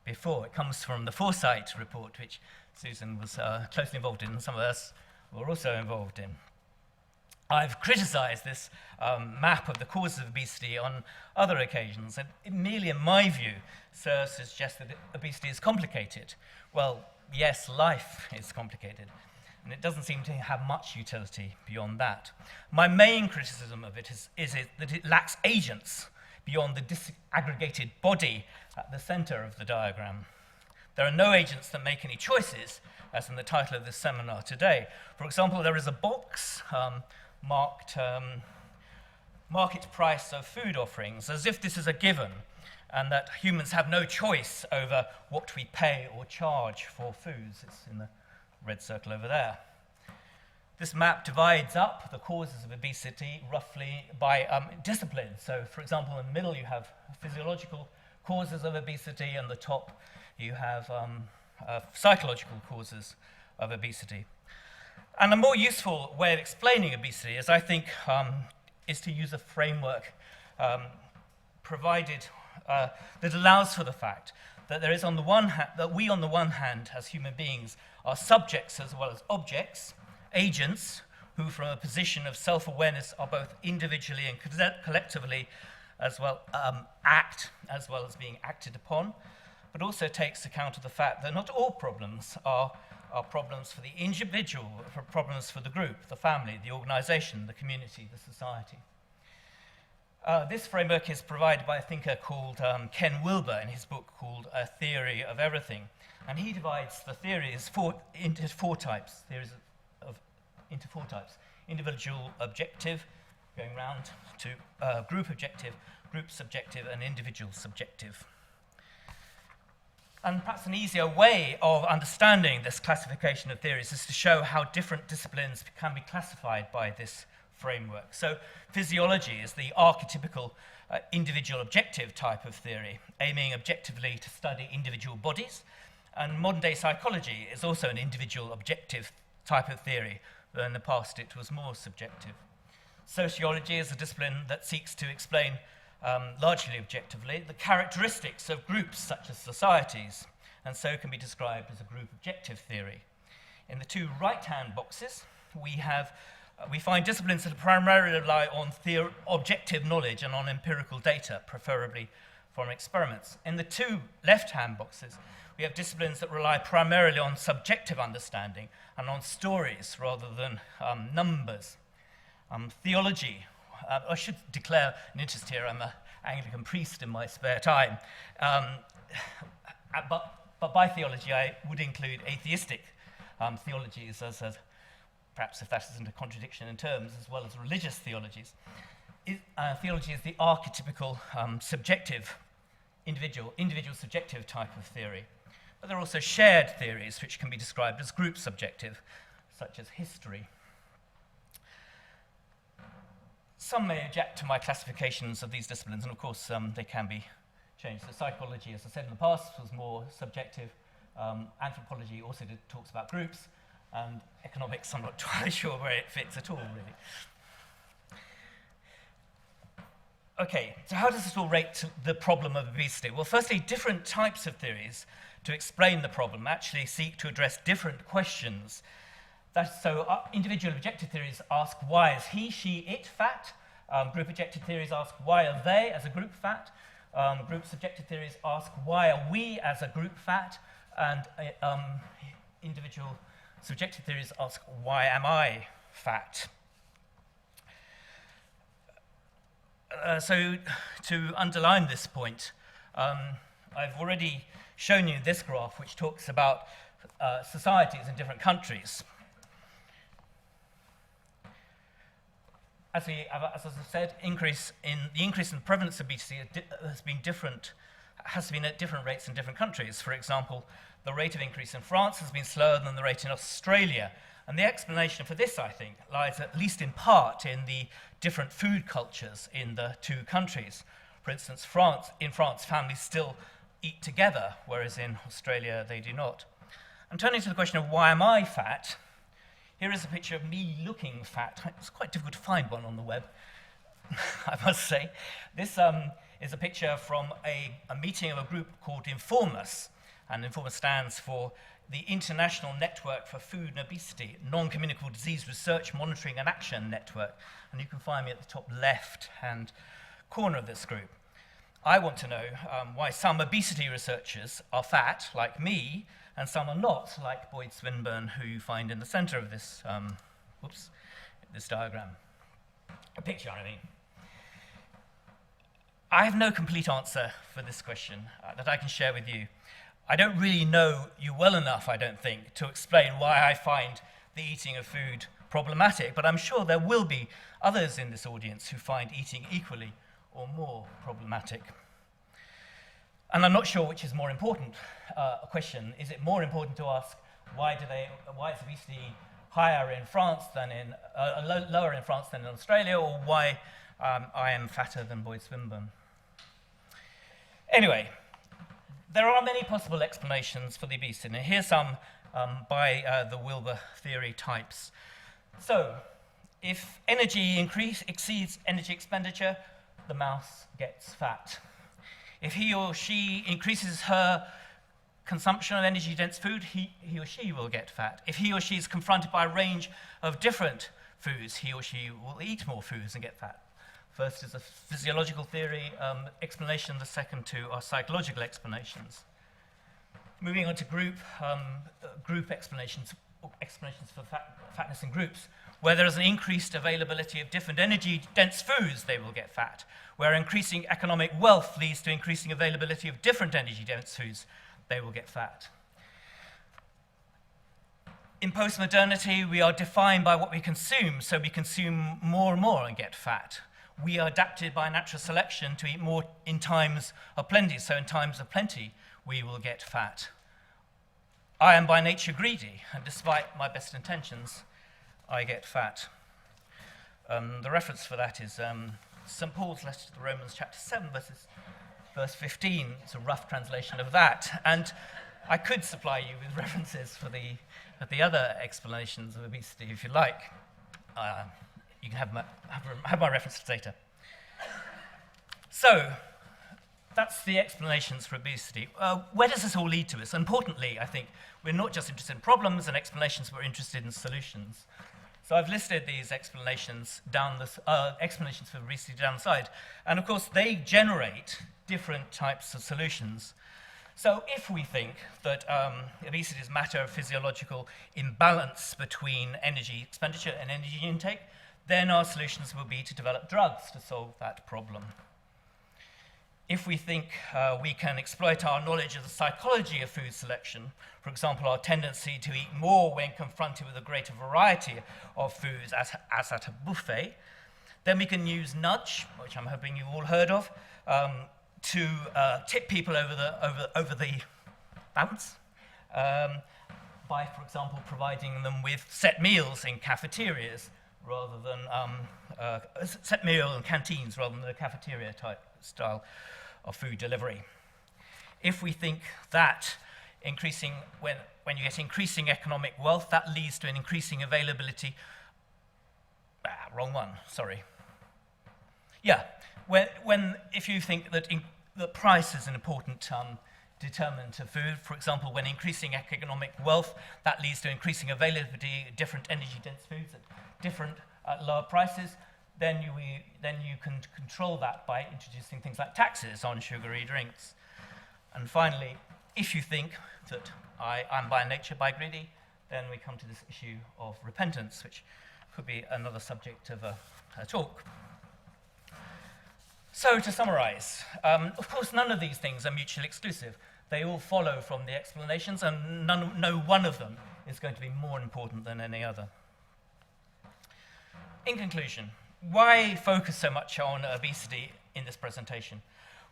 before. It comes from the Foresight report, which Susan was closely involved in, and some of us were also involved in. I've criticized this map of the causes of obesity on other occasions, and it merely, in my view, serves to suggest that obesity is complicated. Well, yes, life is complicated, and it doesn't seem to have much utility beyond that. My main criticism of it is that it lacks agents beyond the disaggregated body at the center of the diagram. There are no agents that make any choices, as in the title of this seminar today. For example, there is a box marked market price of food offerings, as if this is a given, and that humans have no choice over what we pay or charge for foods. It's in the red circle over there. This map divides up the causes of obesity roughly by disciplines. So, for example, in the middle you have physiological causes of obesity, and the top you have psychological causes of obesity. And a more useful way of explaining obesity is, I think, is to use a framework provided that allows for the fact that there is, on the one hand, that we, on the one hand, as human beings, are subjects as well as objects, agents who, from a position of self-awareness, are both individually and collectively as well act as well as being acted upon, but also takes account of the fact that not all problems are problems for the individual, problems for the group, the family, the organization, the community, the society. This framework is provided by a thinker called Ken Wilber in his book called A Theory of Everything. And he divides the theories into four types. Individual objective, going round to group objective, group subjective, and individual subjective. And perhaps an easier way of understanding this classification of theories is to show how different disciplines can be classified by this framework. So physiology is the archetypical individual objective type of theory, aiming objectively to study individual bodies. And modern-day psychology is also an individual objective type of theory, though in the past it was more subjective. Sociology is a discipline that seeks to explain largely objectively the characteristics of groups such as societies, and so can be described as a group objective theory. In the two right-hand boxes, we find disciplines that primarily rely on objective knowledge and on empirical data, preferably from experiments. In the two left-hand boxes, we have disciplines that rely primarily on subjective understanding and on stories rather than numbers. Theology, I should declare an interest here. I'm an Anglican priest in my spare time. But by theology, I would include atheistic theologies, as perhaps if that isn't a contradiction in terms, as well as religious theologies. Theology is the archetypical subjective, individual subjective type of theory. But there are also shared theories which can be described as group subjective, such as history. Some may object to my classifications of these disciplines, and of course they can be changed. So psychology, as I said in the past, was more subjective. Anthropology also talks about groups, and economics, I'm not entirely sure where it fits at all, really. Okay, so how does this all relate to the problem of obesity? Well, firstly, different types of theories to explain the problem actually seek to address different questions. Individual objective theories ask, why is he, she, it fat? Group objective theories ask, why are they as a group fat? Group subjective theories ask, why are we as a group fat? And individual subjective theories ask, why am I fat? So to underline this point, I've already shown you this graph which talks about societies in different countries. As I said, the increase in the prevalence of obesity has been at different rates in different countries. For example, the rate of increase in France has been slower than the rate in Australia. And the explanation for this, I think, lies at least in part in the different food cultures in the two countries. For instance, in France, families still eat together, whereas in Australia they do not. And turning to the question of why am I fat, Here is a picture of me looking fat. It's quite difficult to find one on the web, I must say. This is a picture from a meeting of a group called Informus, and Informus stands for the International Network for Food and Obesity, Non-Communicable Disease Research, Monitoring and Action Network. And you can find me at the top left-hand corner of this group. I want to know why some obesity researchers are fat, like me, and some are not, like Boyd Swinburne, who you find in the center of this, this diagram. A picture, I mean. I have no complete answer for this question that I can share with you. I don't really know you well enough, I don't think, to explain why I find the eating of food problematic, but I'm sure there will be others in this audience who find eating equally or more problematic. And I'm not sure which is more important a question. Is it more important to ask why is obesity higher in France than lower in France than in Australia, or why I am fatter than Boyd Swinburne? Anyway, there are many possible explanations for the obesity, and here's some by the Wilber theory types. So, if energy exceeds energy expenditure, the mouse gets fat. If he or she increases her consumption of energy-dense food, he or she will get fat. If he or she is confronted by a range of different foods, he or she will eat more foods and get fat. First is a physiological theory explanation, the second two are psychological explanations. Moving on to group explanations for fatness in groups. Where there is an increased availability of different energy-dense foods, they will get fat. Where increasing economic wealth leads to increasing availability of different energy-dense foods, they will get fat. In postmodernity, we are defined by what we consume, so we consume more and more and get fat. We are adapted by natural selection to eat more in times of plenty, so in times of plenty, we will get fat. I am by nature greedy, and despite my best intentions, I get fat. The reference for that is St. Paul's letter to the Romans, chapter 7, verse 15. It's a rough translation of that. And I could supply you with references for the other explanations of obesity, if you like. You can have my reference data. So, that's the explanations for obesity. Where does this all lead to us? Importantly, I think, we're not just interested in problems and explanations, we're interested in solutions. So I've listed these explanations explanations for obesity down the side. And of course, they generate different types of solutions. So if we think that obesity is a matter of physiological imbalance between energy expenditure and energy intake, then our solutions will be to develop drugs to solve that problem. If we think we can exploit our knowledge of the psychology of food selection, for example, our tendency to eat more when confronted with a greater variety of foods as at a buffet, then we can use nudge, which I'm hoping you've all heard of, to tip people over the balance by, for example, providing them with set meals in cafeterias rather than set meal in canteens rather than the cafeteria type style of food delivery. If we think that when you get increasing economic wealth, that leads to an increasing availability. Wrong one, sorry. Yeah, if you think that the price is an important determinant of food, for example, when increasing economic wealth, that leads to increasing availability of different energy-dense foods at lower prices, then you can control that by introducing things like taxes on sugary drinks. And finally, if you think that I'm by nature greedy, then we come to this issue of repentance, which could be another subject of a talk. So to summarize, of course, none of these things are mutually exclusive. They all follow from the explanations, and no one of them is going to be more important than any other. In conclusion, why focus so much on obesity in this presentation?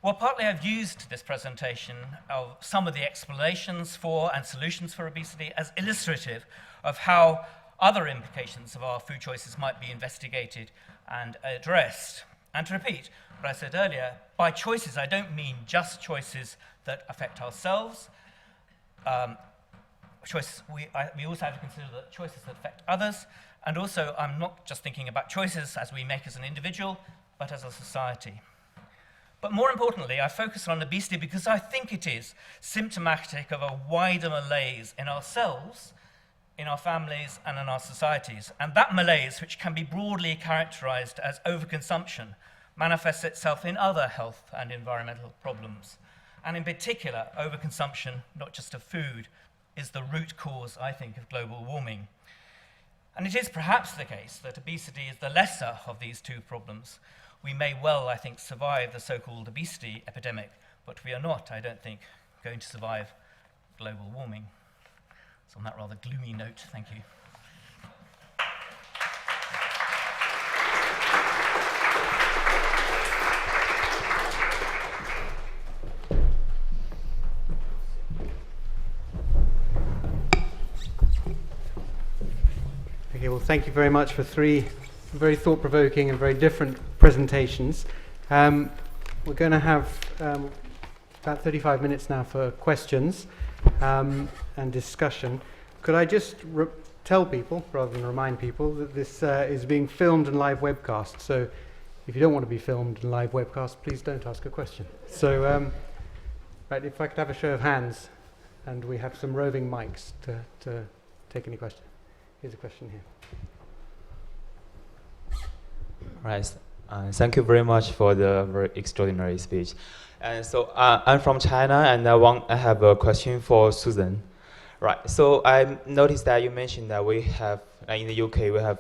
Well, partly I've used this presentation of some of the explanations for and solutions for obesity as illustrative of how other implications of our food choices might be investigated and addressed. And to repeat what I said earlier, by choices I don't mean just choices that affect ourselves. we also have to consider the choices that affect others, and also I'm not just thinking about choices as we make as an individual, but as a society. But more importantly, I focus on obesity because I think it is symptomatic of a wider malaise in ourselves, in our families, and in our societies. And that malaise, which can be broadly characterized as overconsumption, manifests itself in other health and environmental problems. And in particular, overconsumption, not just of food, is the root cause, I think, of global warming. And it is perhaps the case that obesity is the lesser of these two problems. We may well, I think, survive the so-called obesity epidemic, but we are not, I don't think, going to survive global warming. So on that rather gloomy note, thank you. Okay, well, thank you very much for three very thought-provoking and very different presentations. We're going to have about 35 minutes now for questions and discussion. Could I just tell people, rather than remind people, that this is being filmed and live webcast. So if you don't want to be filmed and live webcast, please don't ask a question. So right, if I could have a show of hands, and we have some roving mics to take any question. Here's a question here. Right. Thank you very much for the very extraordinary speech. And so I'm from China, and I have a question for Susan. Right. So I noticed that you mentioned that we have in the UK we have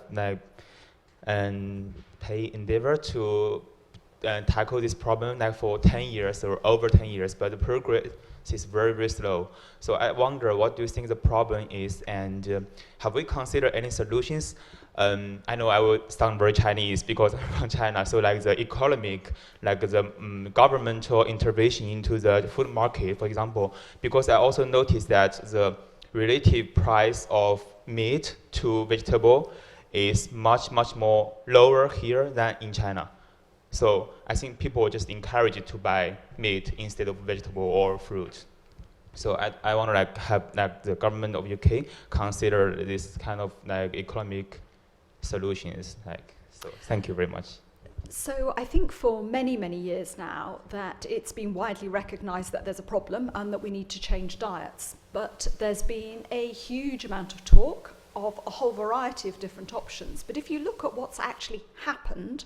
pay endeavor to tackle this problem for 10 years or over 10 years, but the progress is very, very slow. So I wonder, what do you think the problem is, and have we considered any solutions? I know I will sound very Chinese because I'm from China, so like the economic, like the governmental intervention into the food market, for example, because I also noticed that the relative price of meat to vegetable is much, much more lower here than in China. So I think people are just encouraged to buy meat instead of vegetable or fruit. So I want to have the government of UK consider this kind of economic solutions. So thank you very much. So I think for many, many years now that it's been widely recognised that there's a problem and that we need to change diets. But there's been a huge amount of talk of a whole variety of different options. But if you look at what's actually happened,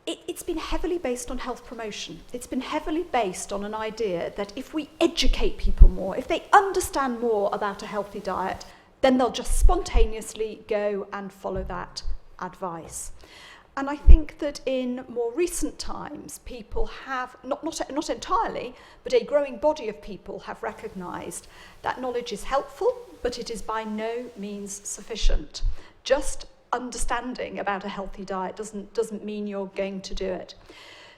it's been heavily based on health promotion. It's been heavily based on an idea that if we educate people more, if they understand more about a healthy diet, then they'll just spontaneously go and follow that advice. And I think that in more recent times, people have, not entirely, but a growing body of people have recognised that knowledge is helpful, but it is by no means sufficient. Just understanding about a healthy diet doesn't mean you're going to do it.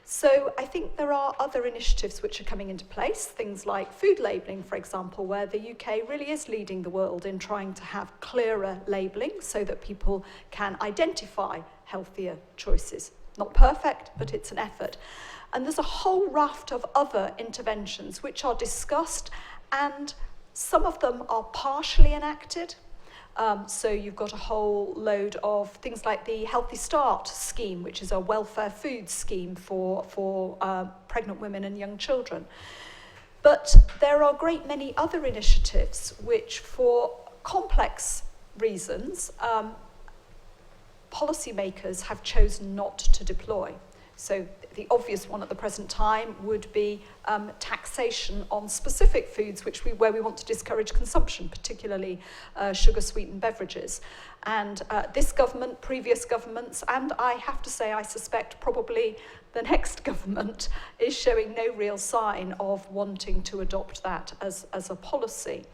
So I think there are other initiatives which are coming into place, things like food labelling, for example, where the UK really is leading the world in trying to have clearer labelling so that people can identify healthier choices. Not perfect, but it's an effort. And there's a whole raft of other interventions which are discussed, and some of them are partially enacted. So you've got a whole load of things like the Healthy Start scheme, which is a welfare food scheme for pregnant women and young children. But there are a great many other initiatives which, for complex reasons, policymakers have chosen not to deploy. So the obvious one at the present time would be taxation on specific foods where we want to discourage consumption, particularly sugar-sweetened beverages. And this government, previous governments, and I have to say I suspect probably the next government is showing no real sign of wanting to adopt that as a policy.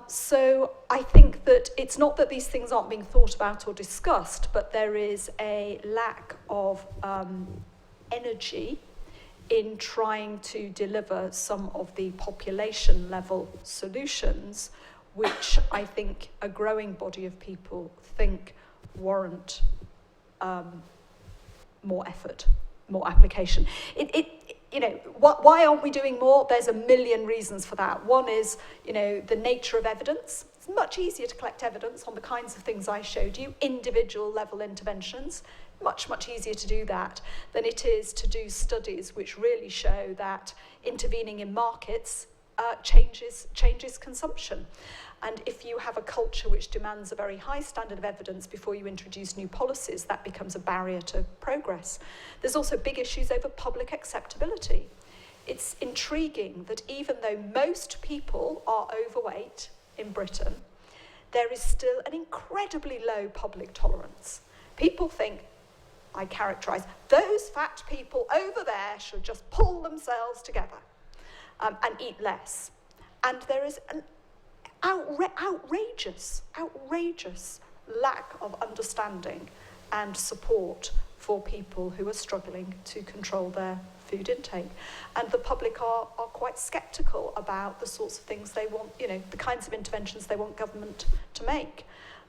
So I think that it's not that these things aren't being thought about or discussed, but there is a lack of energy in trying to deliver some of the population level solutions, which I think a growing body of people think warrant more effort, more application. why aren't we doing more? There's a million reasons for that. One is, the nature of evidence. It's much easier to collect evidence on the kinds of things I showed you, individual level interventions. Much, much easier to do that than it is to do studies which really show that intervening in markets changes consumption. And if you have a culture which demands a very high standard of evidence before you introduce new policies, that becomes a barrier to progress. There's also big issues over public acceptability. It's intriguing that even though most people are overweight in Britain, there is still an incredibly low public tolerance. People think, I characterise, those fat people over there should just pull themselves together and eat less. And there is an outrageous lack of understanding and support for people who are struggling to control their food intake. And the public are quite sceptical about the sorts of things they want, the kinds of interventions they want government to make.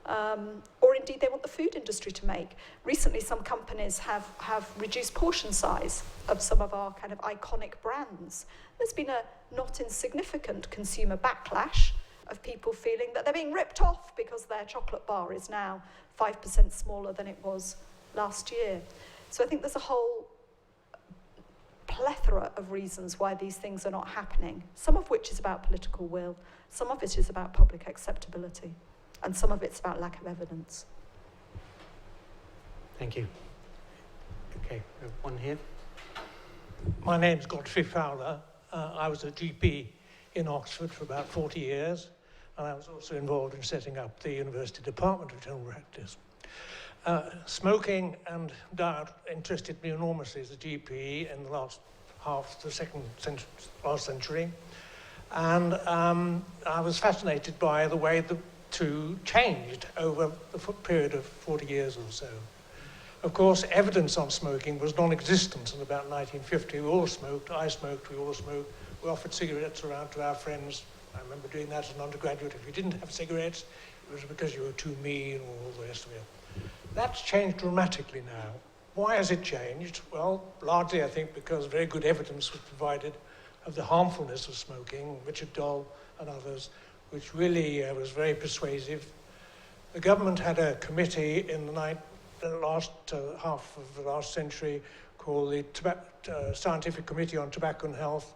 Or indeed they want the food industry to make. Recently, some companies have reduced portion size of some of our kind of iconic brands. There's been a not insignificant consumer backlash of people feeling that they're being ripped off because their chocolate bar is now 5% smaller than it was last year. So I think there's a whole plethora of reasons why these things are not happening, some of which is about political will, some of it is about public acceptability, and some of it's about lack of evidence. Thank you. Okay, we have one here. My name's Godfrey Fowler. I was a GP in Oxford for about 40 years, and I was also involved in setting up the University Department of General Practice. Smoking and diet interested me enormously as a GP in the last half of the last century, and I was fascinated by the way the two changed over the period of 40 years or so. Of course, evidence on smoking was non-existent in about 1950. We all smoked, I smoked, we all smoked. We offered cigarettes around to our friends. I remember doing that as an undergraduate. If you didn't have cigarettes, it was because you were too mean or all the rest of it. That's changed dramatically now. Why has it changed? Well, largely I think because very good evidence was provided of the harmfulness of smoking, Richard Doll and others, which really was very persuasive. The government had a committee in the last half of the last century called the Scientific Committee on Tobacco and Health,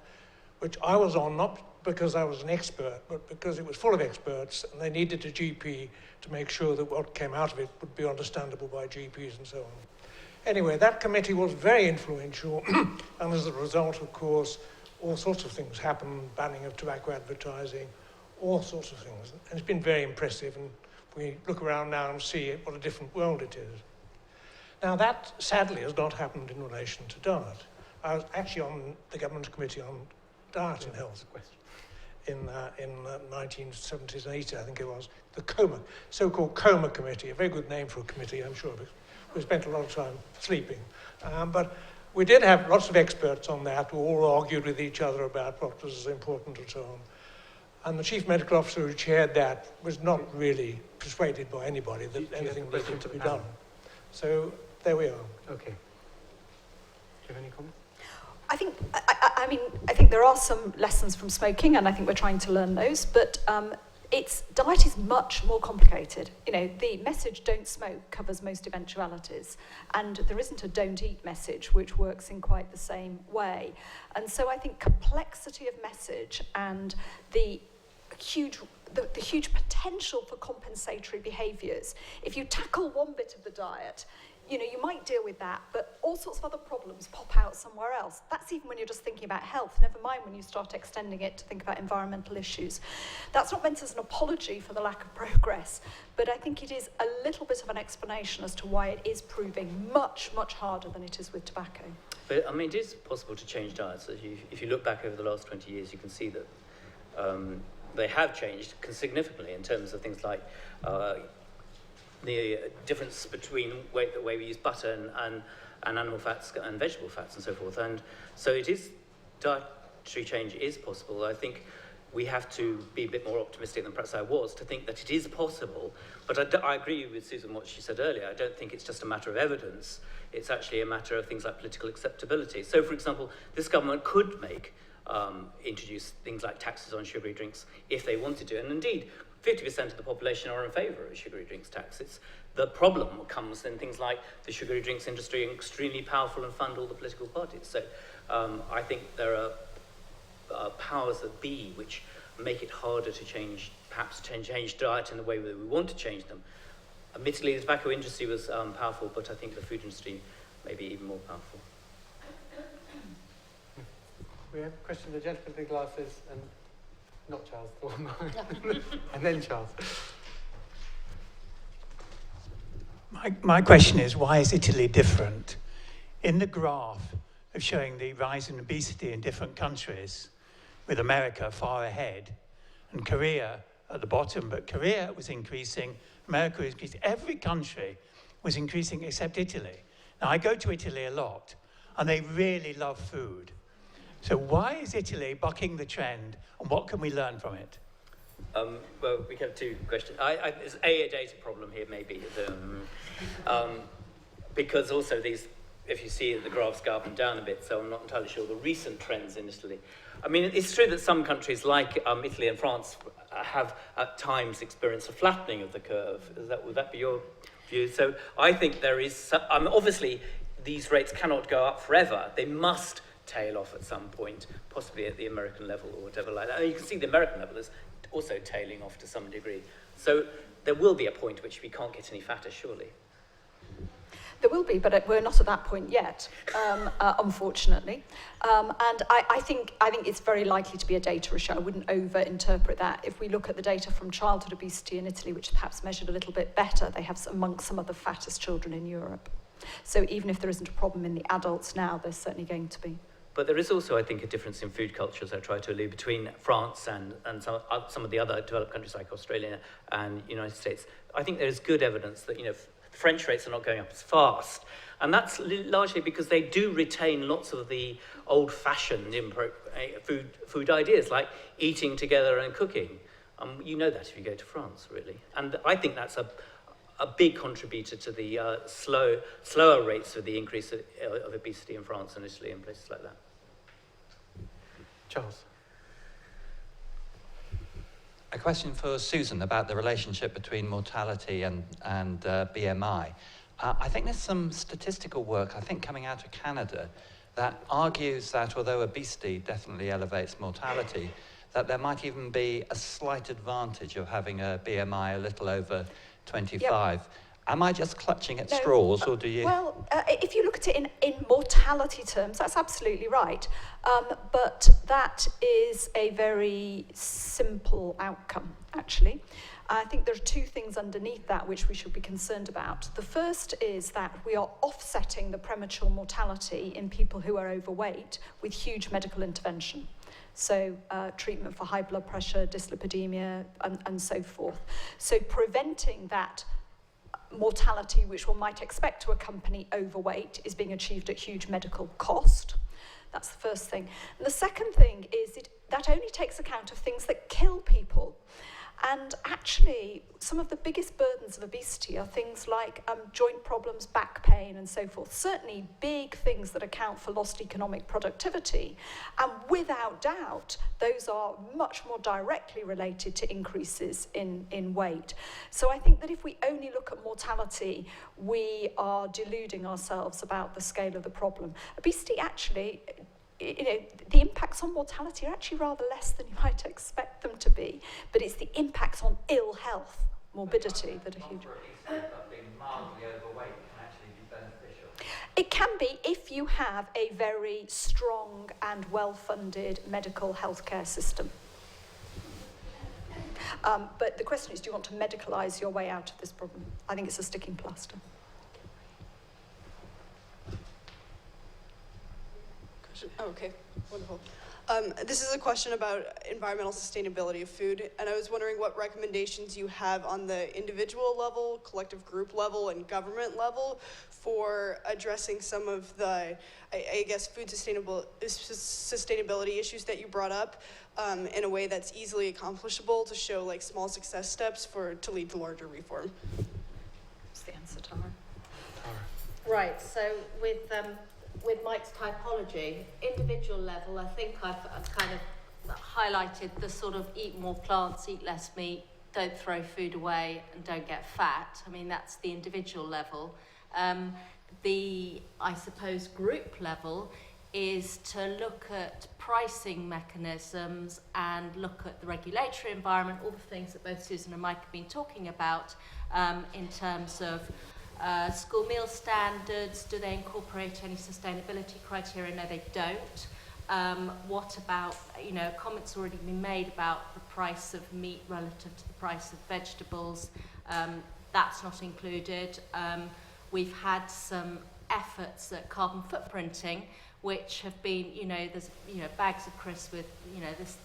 which I was on, not because I was an expert, but because it was full of experts, and they needed a GP to make sure that what came out of it would be understandable by GPs and so on. Anyway, that committee was very influential, and as a result, of course, all sorts of things happened, banning of tobacco advertising, all sorts of things. And it's been very impressive, and we look around now and see what a different world it is. Now, that sadly has not happened in relation to diet. I was actually on the government committee on diet and health in 1970s and 80s, I think it was, the COMA, so-called COMA committee, a very good name for a committee, I'm sure, because we spent a lot of time sleeping. But we did have lots of experts on that who all argued with each other about what was important and so on. And the chief medical officer who chaired that was not really persuaded by anybody that anything was to be done. So there we are. Okay. Do you have any comments? I think there are some lessons from smoking, and I think we're trying to learn those, but diet is much more complicated. The message "don't smoke" covers most eventualities, and there isn't a "don't eat" message which works in quite the same way. And so I think complexity of message and the huge potential for compensatory behaviours. If you tackle one bit of the diet, you might deal with that, but all sorts of other problems pop out somewhere else. That's even when you're just thinking about health, never mind when you start extending it to think about environmental issues. That's not meant as an apology for the lack of progress, but I think it is a little bit of an explanation as to why it is proving much, much harder than it is with tobacco. But, it is possible to change diets. If you look back over the last 20 years, you can see that they have changed significantly in terms of things like the difference between the way we use butter and animal fats and vegetable fats and so forth. And so dietary change is possible. I think we have to be a bit more optimistic than perhaps I was to think that it is possible. But I agree with Susan what she said earlier. I don't think it's just a matter of evidence. It's actually a matter of things like political acceptability. So, for example, this government could introduce things like taxes on sugary drinks if they wanted to. And indeed, 50% of the population are in favour of a sugary drinks tax. The problem comes in things like the sugary drinks industry are extremely powerful and fund all the political parties. So I think there are powers that be which make it harder to change diet in the way that we want to change them. Admittedly, the tobacco industry was powerful, but I think the food industry may be even more powerful. We have a question, the gentleman with the glasses, and not Charles, the one behind. And then Charles. My question is, why is Italy different? In the graph of showing the rise in obesity in different countries, with America far ahead, and Korea at the bottom, but Korea was increasing, America was increasing, every country was increasing except Italy. Now, I go to Italy a lot, and they really love food. So why is Italy bucking the trend, and what can we learn from it? Well, we have two questions. There's a data problem here, maybe. Because also these, if you see the graphs go up and down a bit, so I'm not entirely sure the recent trends in Italy. I mean, it's true that some countries like Italy and France have at times experienced a flattening of the curve. Would that be your view? So I think there is, obviously these rates cannot go up forever. They must tail off at some point, possibly at the American level or whatever like that. And you can see the American level is also tailing off to some degree. So there will be a point at which we can't get any fatter, surely. There will be, but we're not at that point yet, unfortunately. And I think it's very likely to be a data issue. I wouldn't over-interpret that. If we look at the data from childhood obesity in Italy, which perhaps measured a little bit better, they have amongst some of the fattest children in Europe. So even if there isn't a problem in the adults now, there's certainly going to be. But there is also, I think, a difference in food culture, as I try to allude, between France and some of the other developed countries like Australia and United States. I think there is good evidence that, French rates are not going up as fast. And that's largely because they do retain lots of the old-fashioned food ideas, like eating together and cooking. You know that if you go to France, really. And I think that's a big contributor to the slower rates of the increase of obesity in France and Italy and places like that. Charles. A question for Susan about the relationship between mortality and BMI. I think there's some statistical work, I think coming out of Canada, that argues that although obesity definitely elevates mortality, that there might even be a slight advantage of having a BMI a little over 25. Yep. Am I just clutching at straws, or do you? Well, if you look at it in mortality terms, that's absolutely right. But that is a very simple outcome, actually. I think there are two things underneath that which we should be concerned about. The first is that we are offsetting the premature mortality in people who are overweight with huge medical intervention. So treatment for high blood pressure, dyslipidemia, and so forth. So preventing that mortality, which one might expect to accompany overweight, is being achieved at huge medical cost. That's the first thing. And the second thing is that only takes account of things that kill people. And actually, some of the biggest burdens of obesity are things like joint problems, back pain, and so forth. Certainly big things that account for lost economic productivity. And without doubt, those are much more directly related to increases in weight. So I think that if we only look at mortality, we are deluding ourselves about the scale of the problem. Obesity actually, the impacts on mortality are actually rather less than you might expect them to be, but it's the impacts on ill health, morbidity, that are huge. Being mildly overweight can actually be beneficial. It can be if you have a very strong and well-funded medical healthcare system. But the question is, do you want to medicalise your way out of this problem? I think it's a sticking plaster. Oh, okay, wonderful. This is a question about environmental sustainability of food, and I was wondering what recommendations you have on the individual level, collective group level, and government level for addressing some of the, I guess, food sustainability issues that you brought up in a way that's easily accomplishable to show like small success steps to lead to larger reform. What's the answer, Tara? Right, so with Mike's typology, individual level, I think I've kind of highlighted the sort of eat more plants, eat less meat, don't throw food away and don't get fat. I mean, that's the individual level. The, I suppose, group level is to look at pricing mechanisms and look at the regulatory environment, all the things that both Susan and Mike have been talking about in terms of school meal standards. Do they incorporate any sustainability criteria? No, they don't. What about, comments already been made about the price of meat relative to the price of vegetables. That's not included. We've had some efforts at carbon footprinting, which have been, there's, bags of crisps with,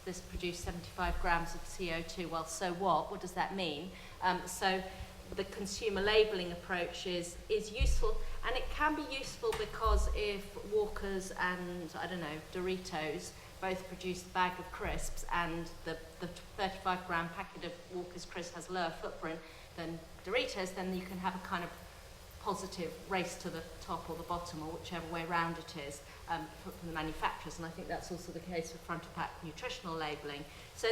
this produced 75 grams of CO2. Well, so what? What does that mean? So the consumer labelling approach is useful, and it can be useful because if Walkers and, Doritos both produce a bag of crisps and the 35 gram packet of Walker's crisps has a lower footprint than Doritos, then you can have a kind of positive race to the top or the bottom, or whichever way around it is, from the manufacturers. And I think that's also the case with front of pack nutritional labelling. So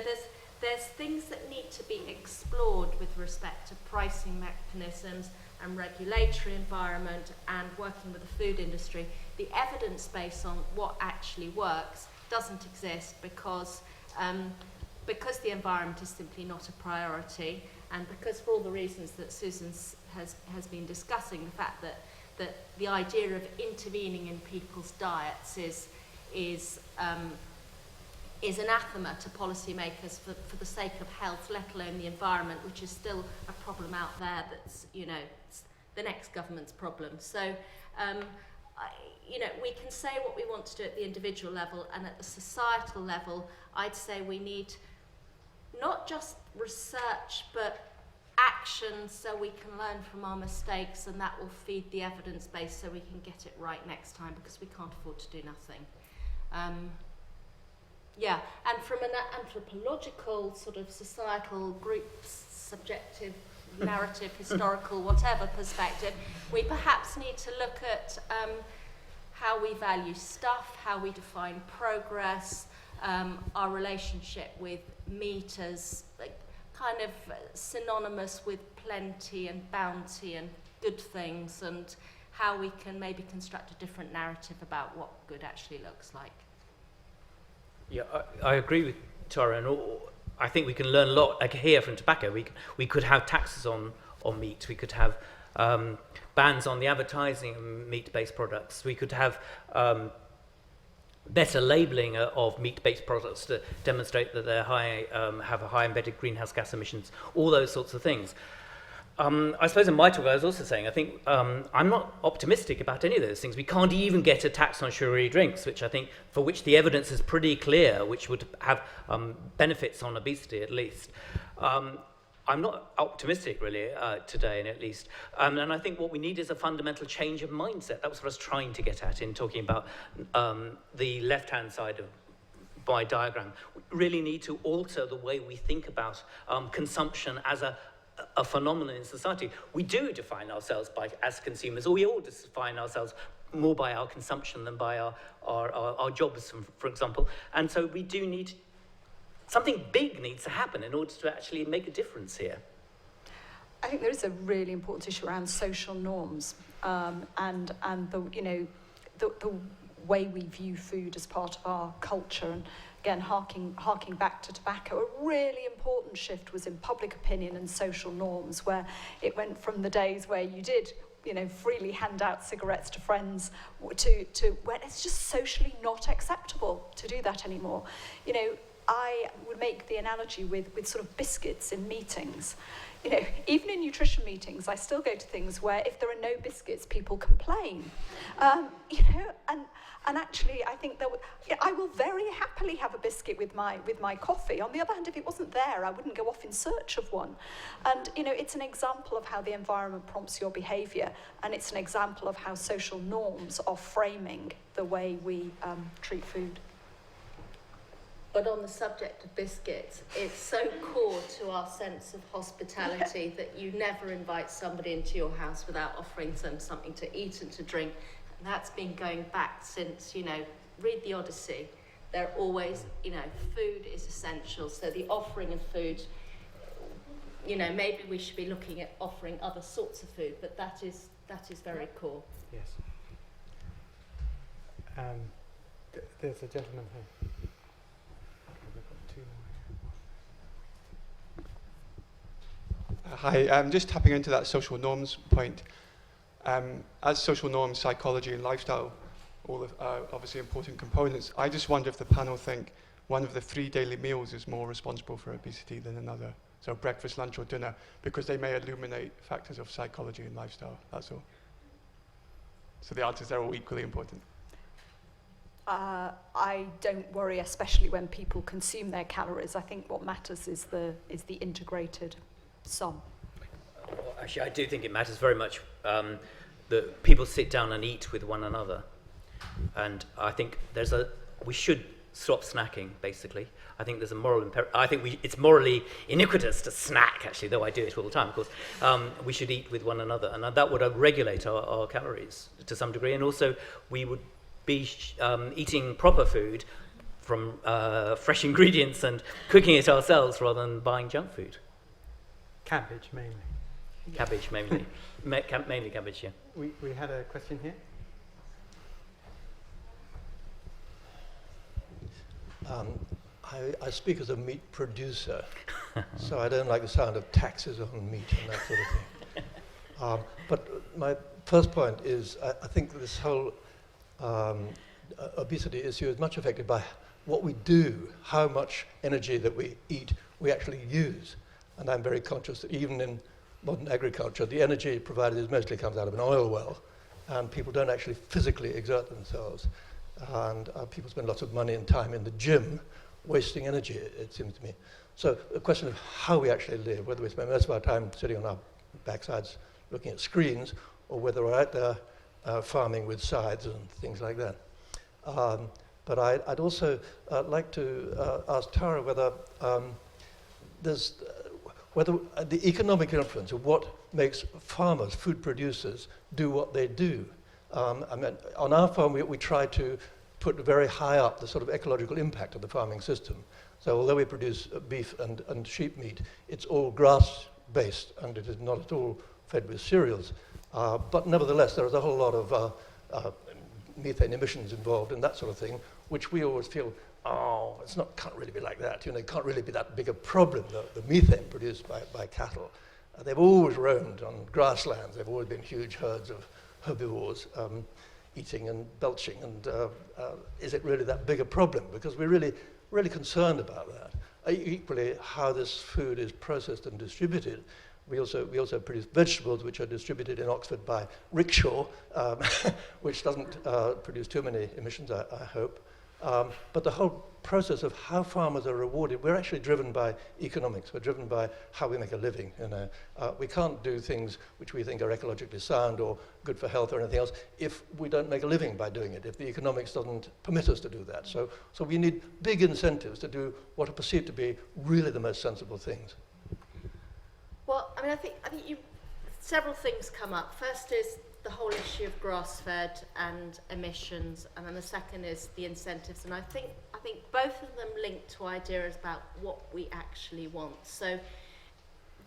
there's things that need to be explored with respect to pricing mechanisms and regulatory environment and working with the food industry. The evidence base on what actually works doesn't exist because the environment is simply not a priority, and because for all the reasons that Susan has been discussing, the fact that the idea of intervening in people's diets is anathema to policymakers for the sake of health, let alone the environment, which is still a problem out there that's, it's the next government's problem. So, we can say what we want to do at the individual level, and at the societal level, I'd say we need not just research, but action so we can learn from our mistakes, and that will feed the evidence base so we can get it right next time, because we can't afford to do nothing. And from an anthropological sort of societal group, subjective, narrative, historical, whatever perspective, we perhaps need to look at how we value stuff, how we define progress, our relationship with meat as kind of synonymous with plenty and bounty and good things, and how we can maybe construct a different narrative about what good actually looks like. Yeah, I agree with Tara, and I think we can learn a lot here from tobacco. We could have taxes on meat. We could have bans on the advertising of meat-based products. We could have better labelling of meat-based products to demonstrate that they're have a high embedded greenhouse gas emissions. All those sorts of things. I suppose in my talk I was also saying I think I'm not optimistic about any of those things. We can't even get a tax on sugary drinks, which I think for which the evidence is pretty clear, which would have benefits on obesity at least. I'm not optimistic really today, at least. And I think what we need is a fundamental change of mindset. That was what I was trying to get at in talking about the left-hand side of my diagram. We really need to alter the way we think about consumption as a phenomenon in society. We do define ourselves as consumers, or we all define ourselves more by our consumption than by our jobs, for example. And so we do need, something big needs to happen in order to actually make a difference here. I think there is a really important issue around social norms and the way we view food as part of our culture. And again, harking back to tobacco, a really important shift was in public opinion and social norms, where it went from the days where you did freely hand out cigarettes to friends to where it's just socially not acceptable to do that anymore. I would make the analogy with sort of biscuits in meetings. Even in nutrition meetings, I still go to things where if there are no biscuits, people complain. And actually, I think that I will very happily have a biscuit with my coffee. On the other hand, if it wasn't there, I wouldn't go off in search of one. And it's an example of how the environment prompts your behaviour, and it's an example of how social norms are framing the way we treat food. But on the subject of biscuits, it's so core to our sense of hospitality that you never invite somebody into your house without offering them something to eat and to drink. And that's been going back since, read the Odyssey. They're always, food is essential. So the offering of food, maybe we should be looking at offering other sorts of food, but that is very core. Yes. There's a gentleman here. Hi, just tapping into that social norms point. As social norms, psychology and lifestyle, all of, obviously important components, I just wonder if the panel think one of the 3 daily meals is more responsible for obesity than another. So breakfast, lunch or dinner, because they may illuminate factors of psychology and lifestyle, that's all. So the answers are all equally important. I don't worry, especially when people consume their calories. I think what matters is the integrated sum. Well, actually, I do think it matters very much that people sit down and eat with one another. And I think we should stop snacking, basically. I think there's a moral imperative. I think it's morally iniquitous to snack, actually, though I do it all the time, of course. We should eat with one another, and that would regulate our calories to some degree. And also, we would be eating proper food from fresh ingredients and cooking it ourselves rather than buying junk food. Cabbage, mainly. Cabbage, mainly. Mainly cabbage, yeah. We had a question here. I speak as a meat producer, so I don't like the sound of taxes on meat and that sort of thing. But my first point is I think this whole obesity issue is much affected by what we do, how much energy that we eat we actually use. And I'm very conscious that even in modern agriculture, the energy provided mostly comes out of an oil well, and people don't actually physically exert themselves. And people spend lots of money and time in the gym wasting energy, it seems to me. So a question of how we actually live, whether we spend most of our time sitting on our backsides looking at screens, or whether we're out there farming with scythes and things like that. But I'd also like to ask Tara whether whether the economic influence of what makes farmers, food producers, do what they do. I mean, on our farm, we try to put very high up the sort of ecological impact of the farming system. So although we produce beef and sheep meat, it's all grass-based, and it is not at all fed with cereals. But nevertheless, there is a whole lot of methane emissions involved and that sort of thing, which we always feel, can't really be like that. It can't really be that big a problem, the methane produced by cattle. They've always roamed on grasslands. They've always been huge herds of herbivores eating and belching. And is it really that big a problem? Because we're really concerned about that. Equally, how this food is processed and distributed. We also produce vegetables which are distributed in Oxford by rickshaw, which doesn't produce too many emissions, I hope. But the whole process of how farmers are rewarded, we're actually driven by economics. We're driven by how we make a living. We can't do things which we think are ecologically sound or good for health or anything else if we don't make a living by doing it, if the economics doesn't permit us to do that. So we need big incentives to do what are perceived to be really the most sensible things. Well, I mean, I think several things come up. First is the whole issue of grass-fed and emissions, and then the second is the incentives. And I think both of them link to ideas about what we actually want. So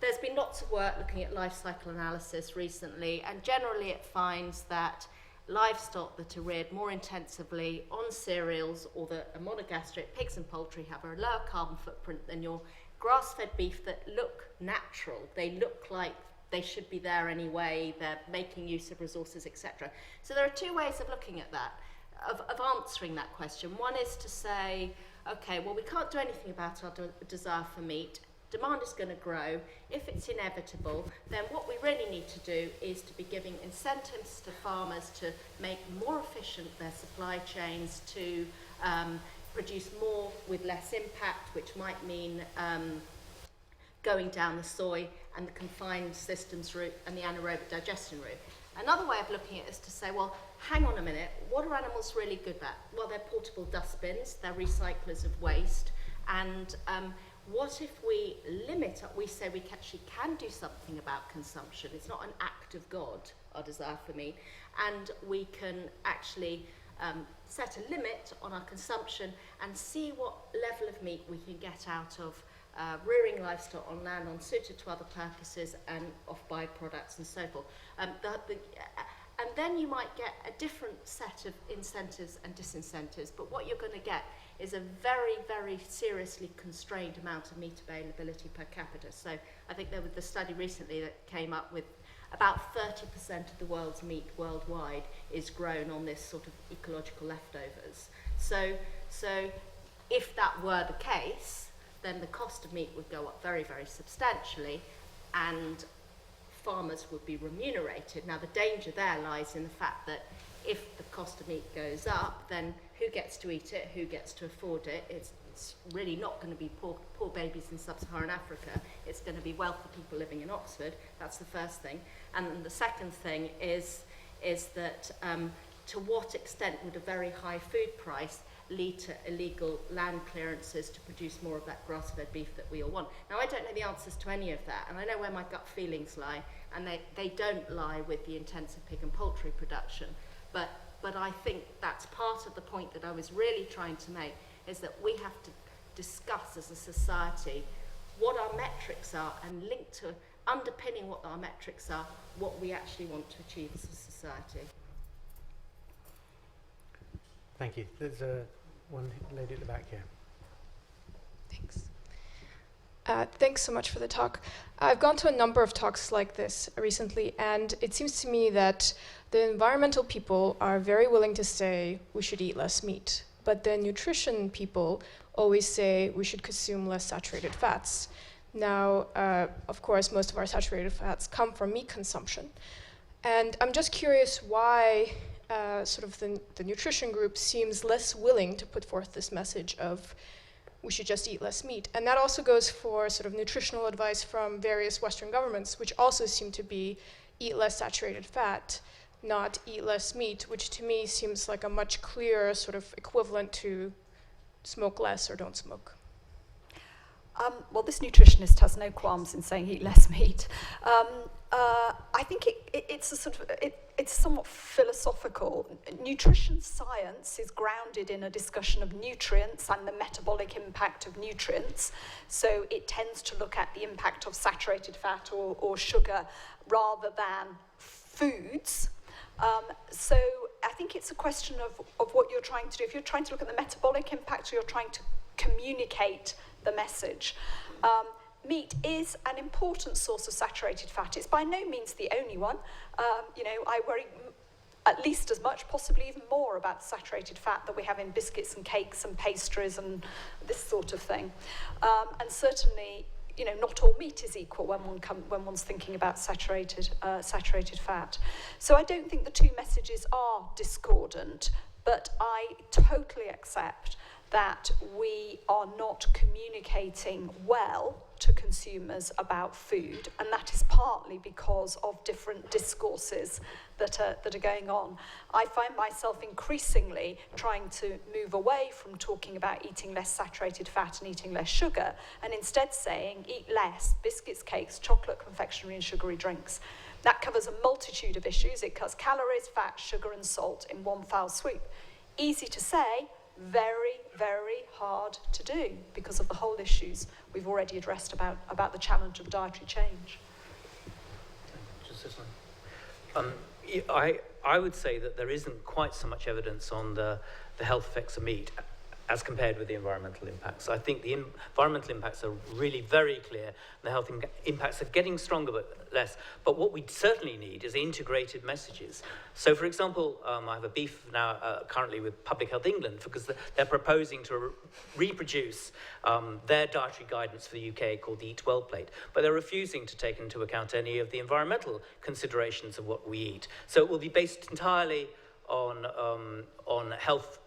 there's been lots of work looking at life cycle analysis recently, and generally it finds that livestock that are reared more intensively on cereals or that are monogastric, pigs and poultry, have a lower carbon footprint than your grass-fed beef that look natural. They look like they should be there anyway, they're making use of resources, etc. So there are two ways of looking at that, of answering that question. One is to say, okay, well, we can't do anything about our desire for meat. Demand is going to grow. If it's inevitable, then what we really need to do is to be giving incentives to farmers to make more efficient their supply chains, to produce more with less impact, which might mean going down the soy and the confined systems route and the anaerobic digestion route. Another way of looking at it is to say, well, hang on a minute, what are animals really good at? Well, they're portable dustbins, they're recyclers of waste. And what if we limit, we say we actually can do something about consumption. It's not an act of God, our desire for meat, and we can actually set a limit on our consumption and see what level of meat we can get out of rearing livestock on land unsuited to other purposes and of byproducts and so forth. And then you might get a different set of incentives and disincentives, but what you're going to get is a very, very seriously constrained amount of meat availability per capita. So I think there was the study recently that came up with about 30% of the world's meat worldwide is grown on this sort of ecological leftovers. So if that were the case, then the cost of meat would go up very, very substantially, and farmers would be remunerated. Now, the danger there lies in the fact that if the cost of meat goes up, then who gets to eat it, who gets to afford it? It's really not going to be poor babies in sub-Saharan Africa. It's going to be wealthy people living in Oxford. That's the first thing. And then the second thing is that to what extent would a very high food price lead to illegal land clearances to produce more of that grass-fed beef that we all want? Now, I don't know the answers to any of that, and I know where my gut feelings lie, and they don't lie with the intensive pig and poultry production. But I think that's part of the point that I was really trying to make, is that we have to discuss as a society what our metrics are, and link to underpinning what our metrics are, what we actually want to achieve as a society. Thank you. There's one lady at the back here. Thanks. Thanks so much for the talk. I've gone to a number of talks like this recently, and it seems to me that the environmental people are very willing to say we should eat less meat, but the nutrition people always say we should consume less saturated fats. Now, of course, most of our saturated fats come from meat consumption, and I'm just curious why sort of the nutrition group seems less willing to put forth this message of we should just eat less meat. And that also goes for sort of nutritional advice from various Western governments, which also seem to be eat less saturated fat, not eat less meat, which to me seems like a much clearer sort of equivalent to smoke less or don't smoke. Well, this nutritionist has no qualms in saying eat less meat. I think it's a sort of it's somewhat philosophical. Nutrition science is grounded in a discussion of nutrients and the metabolic impact of nutrients. So it tends to look at the impact of saturated fat or sugar rather than foods. So I think it's a question of what you're trying to do. If you're trying to look at the metabolic impact, or you're trying to communicate the message. Meat is an important source of saturated fat. It's by no means the only one. I worry at least as much, possibly even more, about the saturated fat that we have in biscuits and cakes and pastries and this sort of thing. And certainly, not all meat is equal when one's thinking about saturated fat. So I don't think the two messages are discordant, but I totally accept that we are not communicating well to consumers about food, and that is partly because of different discourses that are going on. I find myself increasingly trying to move away from talking about eating less saturated fat and eating less sugar, and instead saying eat less biscuits, cakes, chocolate, confectionery and sugary drinks. That covers a multitude of issues. It cuts calories, fat, sugar and salt in one foul swoop. Easy to say, very, very hard to do because of the whole issues we've already addressed about the challenge of dietary change. Just this one. I would say that there isn't quite so much evidence on the health effects of meat as compared with the environmental impacts. I think the environmental impacts are really very clear. The health impacts are getting stronger but less. But what we certainly need is integrated messages. So, for example, I have a beef now currently with Public Health England because they're proposing to reproduce their dietary guidance for the UK called the Eat Well plate. But they're refusing to take into account any of the environmental considerations of what we eat. So it will be based entirely on health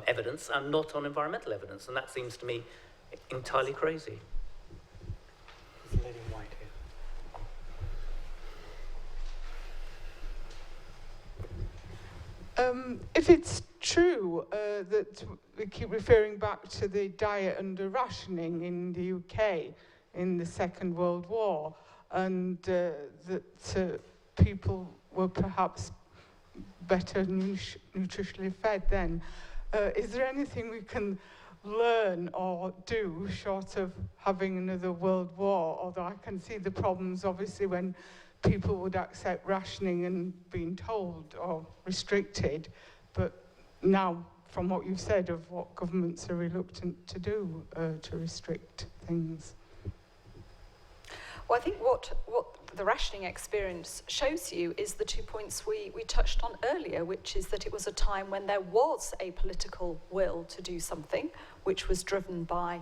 evidence and not on environmental evidence, and that seems to me entirely crazy. There's a lady in white here. If it's true that we keep referring back to the diet under rationing in the UK in the Second World War, and that people were perhaps better nutritionally fed then. Is there anything we can learn or do short of having another world war? Although I can see the problems obviously when people would accept rationing and being told or restricted, but now from what you've said of what governments are reluctant to do to restrict things. Well, I think what the rationing experience shows you is the 2 points we touched on earlier, which is that it was a time when there was a political will to do something, which was driven by,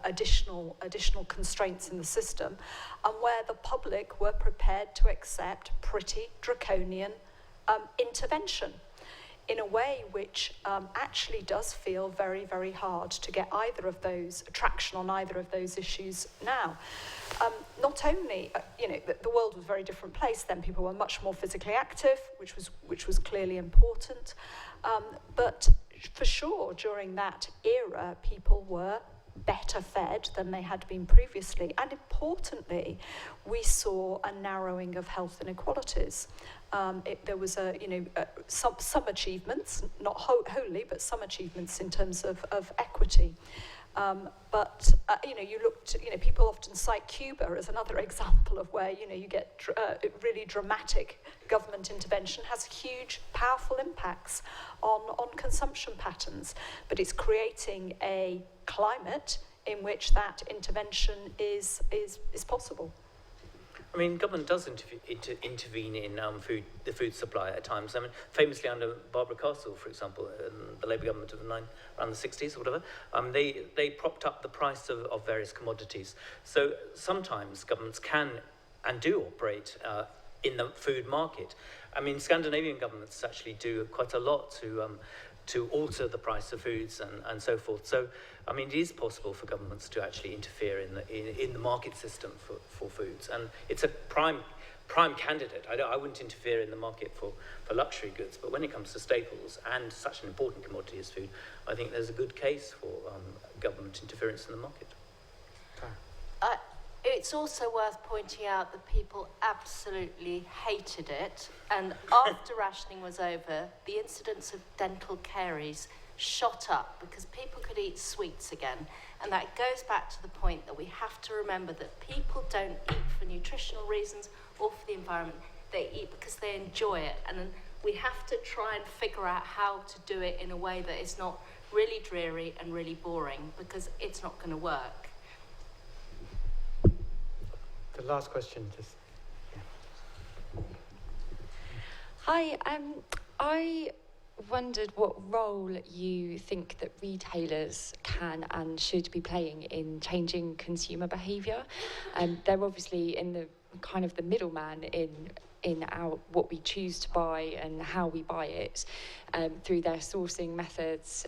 additional constraints in the system, and where the public were prepared to accept pretty draconian intervention in a way which actually does feel very, very hard to get traction on either of those issues now. Not only, the world was a very different place then. People were much more physically active, which was clearly important. But for sure, during that era, people were better fed than they had been previously. And importantly, we saw a narrowing of health inequalities. There was some achievements, not wholly, but some achievements in terms of equity. But you looked, people often cite Cuba as another example of where, you get really dramatic government intervention has huge, powerful impacts on consumption patterns. But it's creating a climate in which that intervention is possible. I mean, government does intervene in the food supply at times. I mean, famously under Barbara Castle, for example, the Labour government of around the 60s or whatever, they propped up the price of various commodities. So sometimes governments can and do operate in the food market. I mean, Scandinavian governments actually do quite a lot to alter the price of foods and so forth. So, I mean, it is possible for governments to actually interfere in the market system for foods, and it's a prime candidate. I wouldn't interfere in the market for luxury goods, but when it comes to staples and such an important commodity as food, I think there's a good case for government interference in the market. It's also worth pointing out that people absolutely hated it, and after rationing was over, the incidence of dental caries shot up because people could eat sweets again. And that goes back to the point that we have to remember that people don't eat for nutritional reasons or for the environment. They eat because they enjoy it, and we have to try and figure out how to do it in a way that is not really dreary and really boring, because it's not going to work. The last question, just. Yeah. Hi, I wondered what role you think that retailers can and should be playing in changing consumer behaviour. They're obviously in the kind of the middleman in what we choose to buy and how we buy it, through their sourcing methods,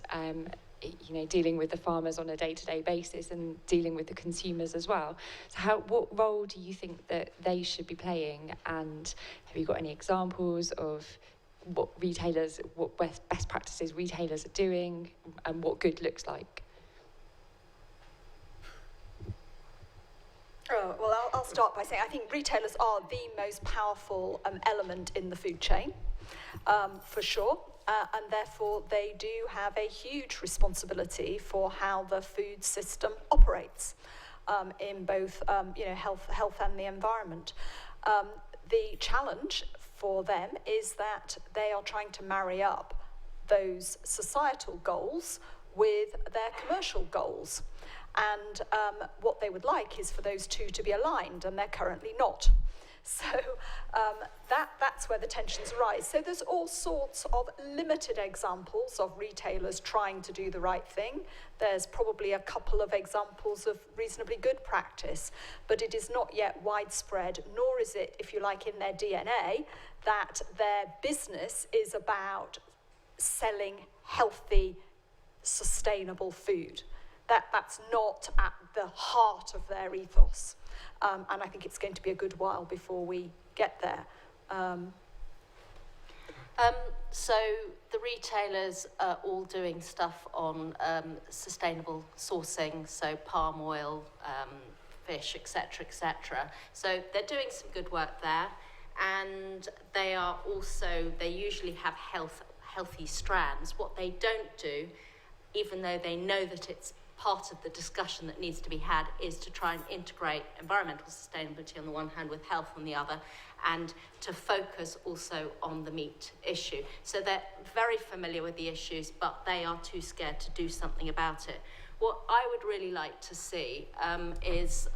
dealing with the farmers on a day-to-day basis and dealing with the consumers as well. So what role do you think that they should be playing, and have you got any examples of what best practices retailers are doing and what good looks like? Well, I'll start by saying I think retailers are the most powerful element in the food chain, for sure. And therefore, they do have a huge responsibility for how the food system operates in both health and the environment. The challenge for them is that they are trying to marry up those societal goals with their commercial goals. And what they would like is for those two to be aligned, and they're currently not. So that's where the tensions arise. So there's all sorts of limited examples of retailers trying to do the right thing. There's probably a couple of examples of reasonably good practice, but it is not yet widespread, nor is it, if you like, in their DNA, that their business is about selling healthy, sustainable food. That's not at the heart of their ethos. And I think it's going to be a good while before we get there. So the retailers are all doing stuff on sustainable sourcing, so palm oil, fish, etc., etc. So they're doing some good work there, and they usually have healthy strands. What they don't do, even though they know that it's part of the discussion that needs to be had, is to try and integrate environmental sustainability on the one hand with health on the other, and to focus also on the meat issue. So they're very familiar with the issues, but they are too scared to do something about it. What I would really like to see is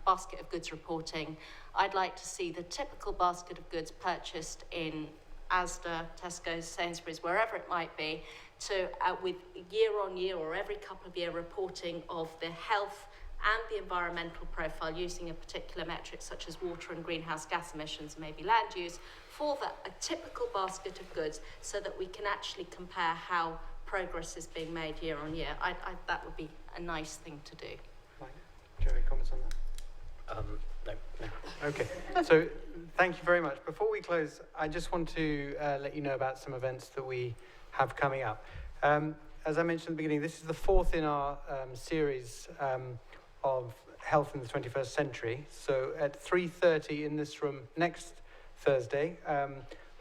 basket of goods reporting. I'd like to see the typical basket of goods purchased in Asda, Tesco's, Sainsbury's, wherever it might be, to with year on year or every couple of year reporting of the health and the environmental profile using a particular metric such as water and greenhouse gas emissions, maybe land use, for a typical basket of goods, so that we can actually compare how progress is being made year on year. That would be a nice thing to do. Fine. Do you have any comments on that? No. Okay, so thank you very much. Before we close, I just want to let you know about some events that we have coming up. As I mentioned at the beginning, this is the fourth in our series of health in the 21st century. So at 3:30 in this room next Thursday,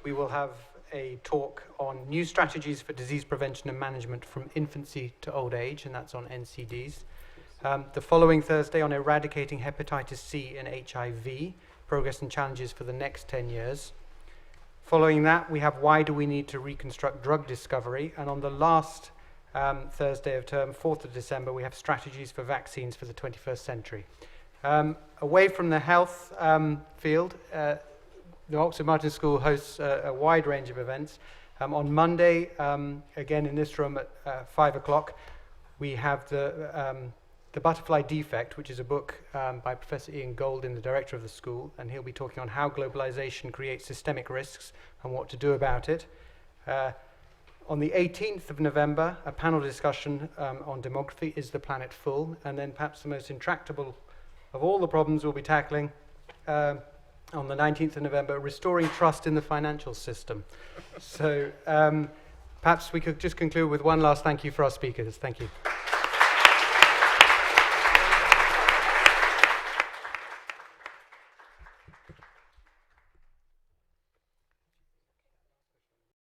we will have a talk on new strategies for disease prevention and management from infancy to old age, and that's on NCDs. The following Thursday on eradicating hepatitis C and HIV, progress and challenges for the next 10 years. Following that, we have why do we need to reconstruct drug discovery, and on the last Thursday of term, 4th of December, we have strategies for vaccines for the 21st century. Away from the health field, the Oxford Martin School hosts a wide range of events. On Monday, again in this room at 5 o'clock, we have the Butterfly Defect, which is a book by Professor Ian Goldin, the director of the school, and he'll be talking on how globalization creates systemic risks and what to do about it. On the 18th of November, a panel discussion on demography, is the planet full? And then perhaps the most intractable of all the problems we'll be tackling, on the 19th of November, restoring trust in the financial system. So perhaps we could just conclude with one last thank you for our speakers. Thank you.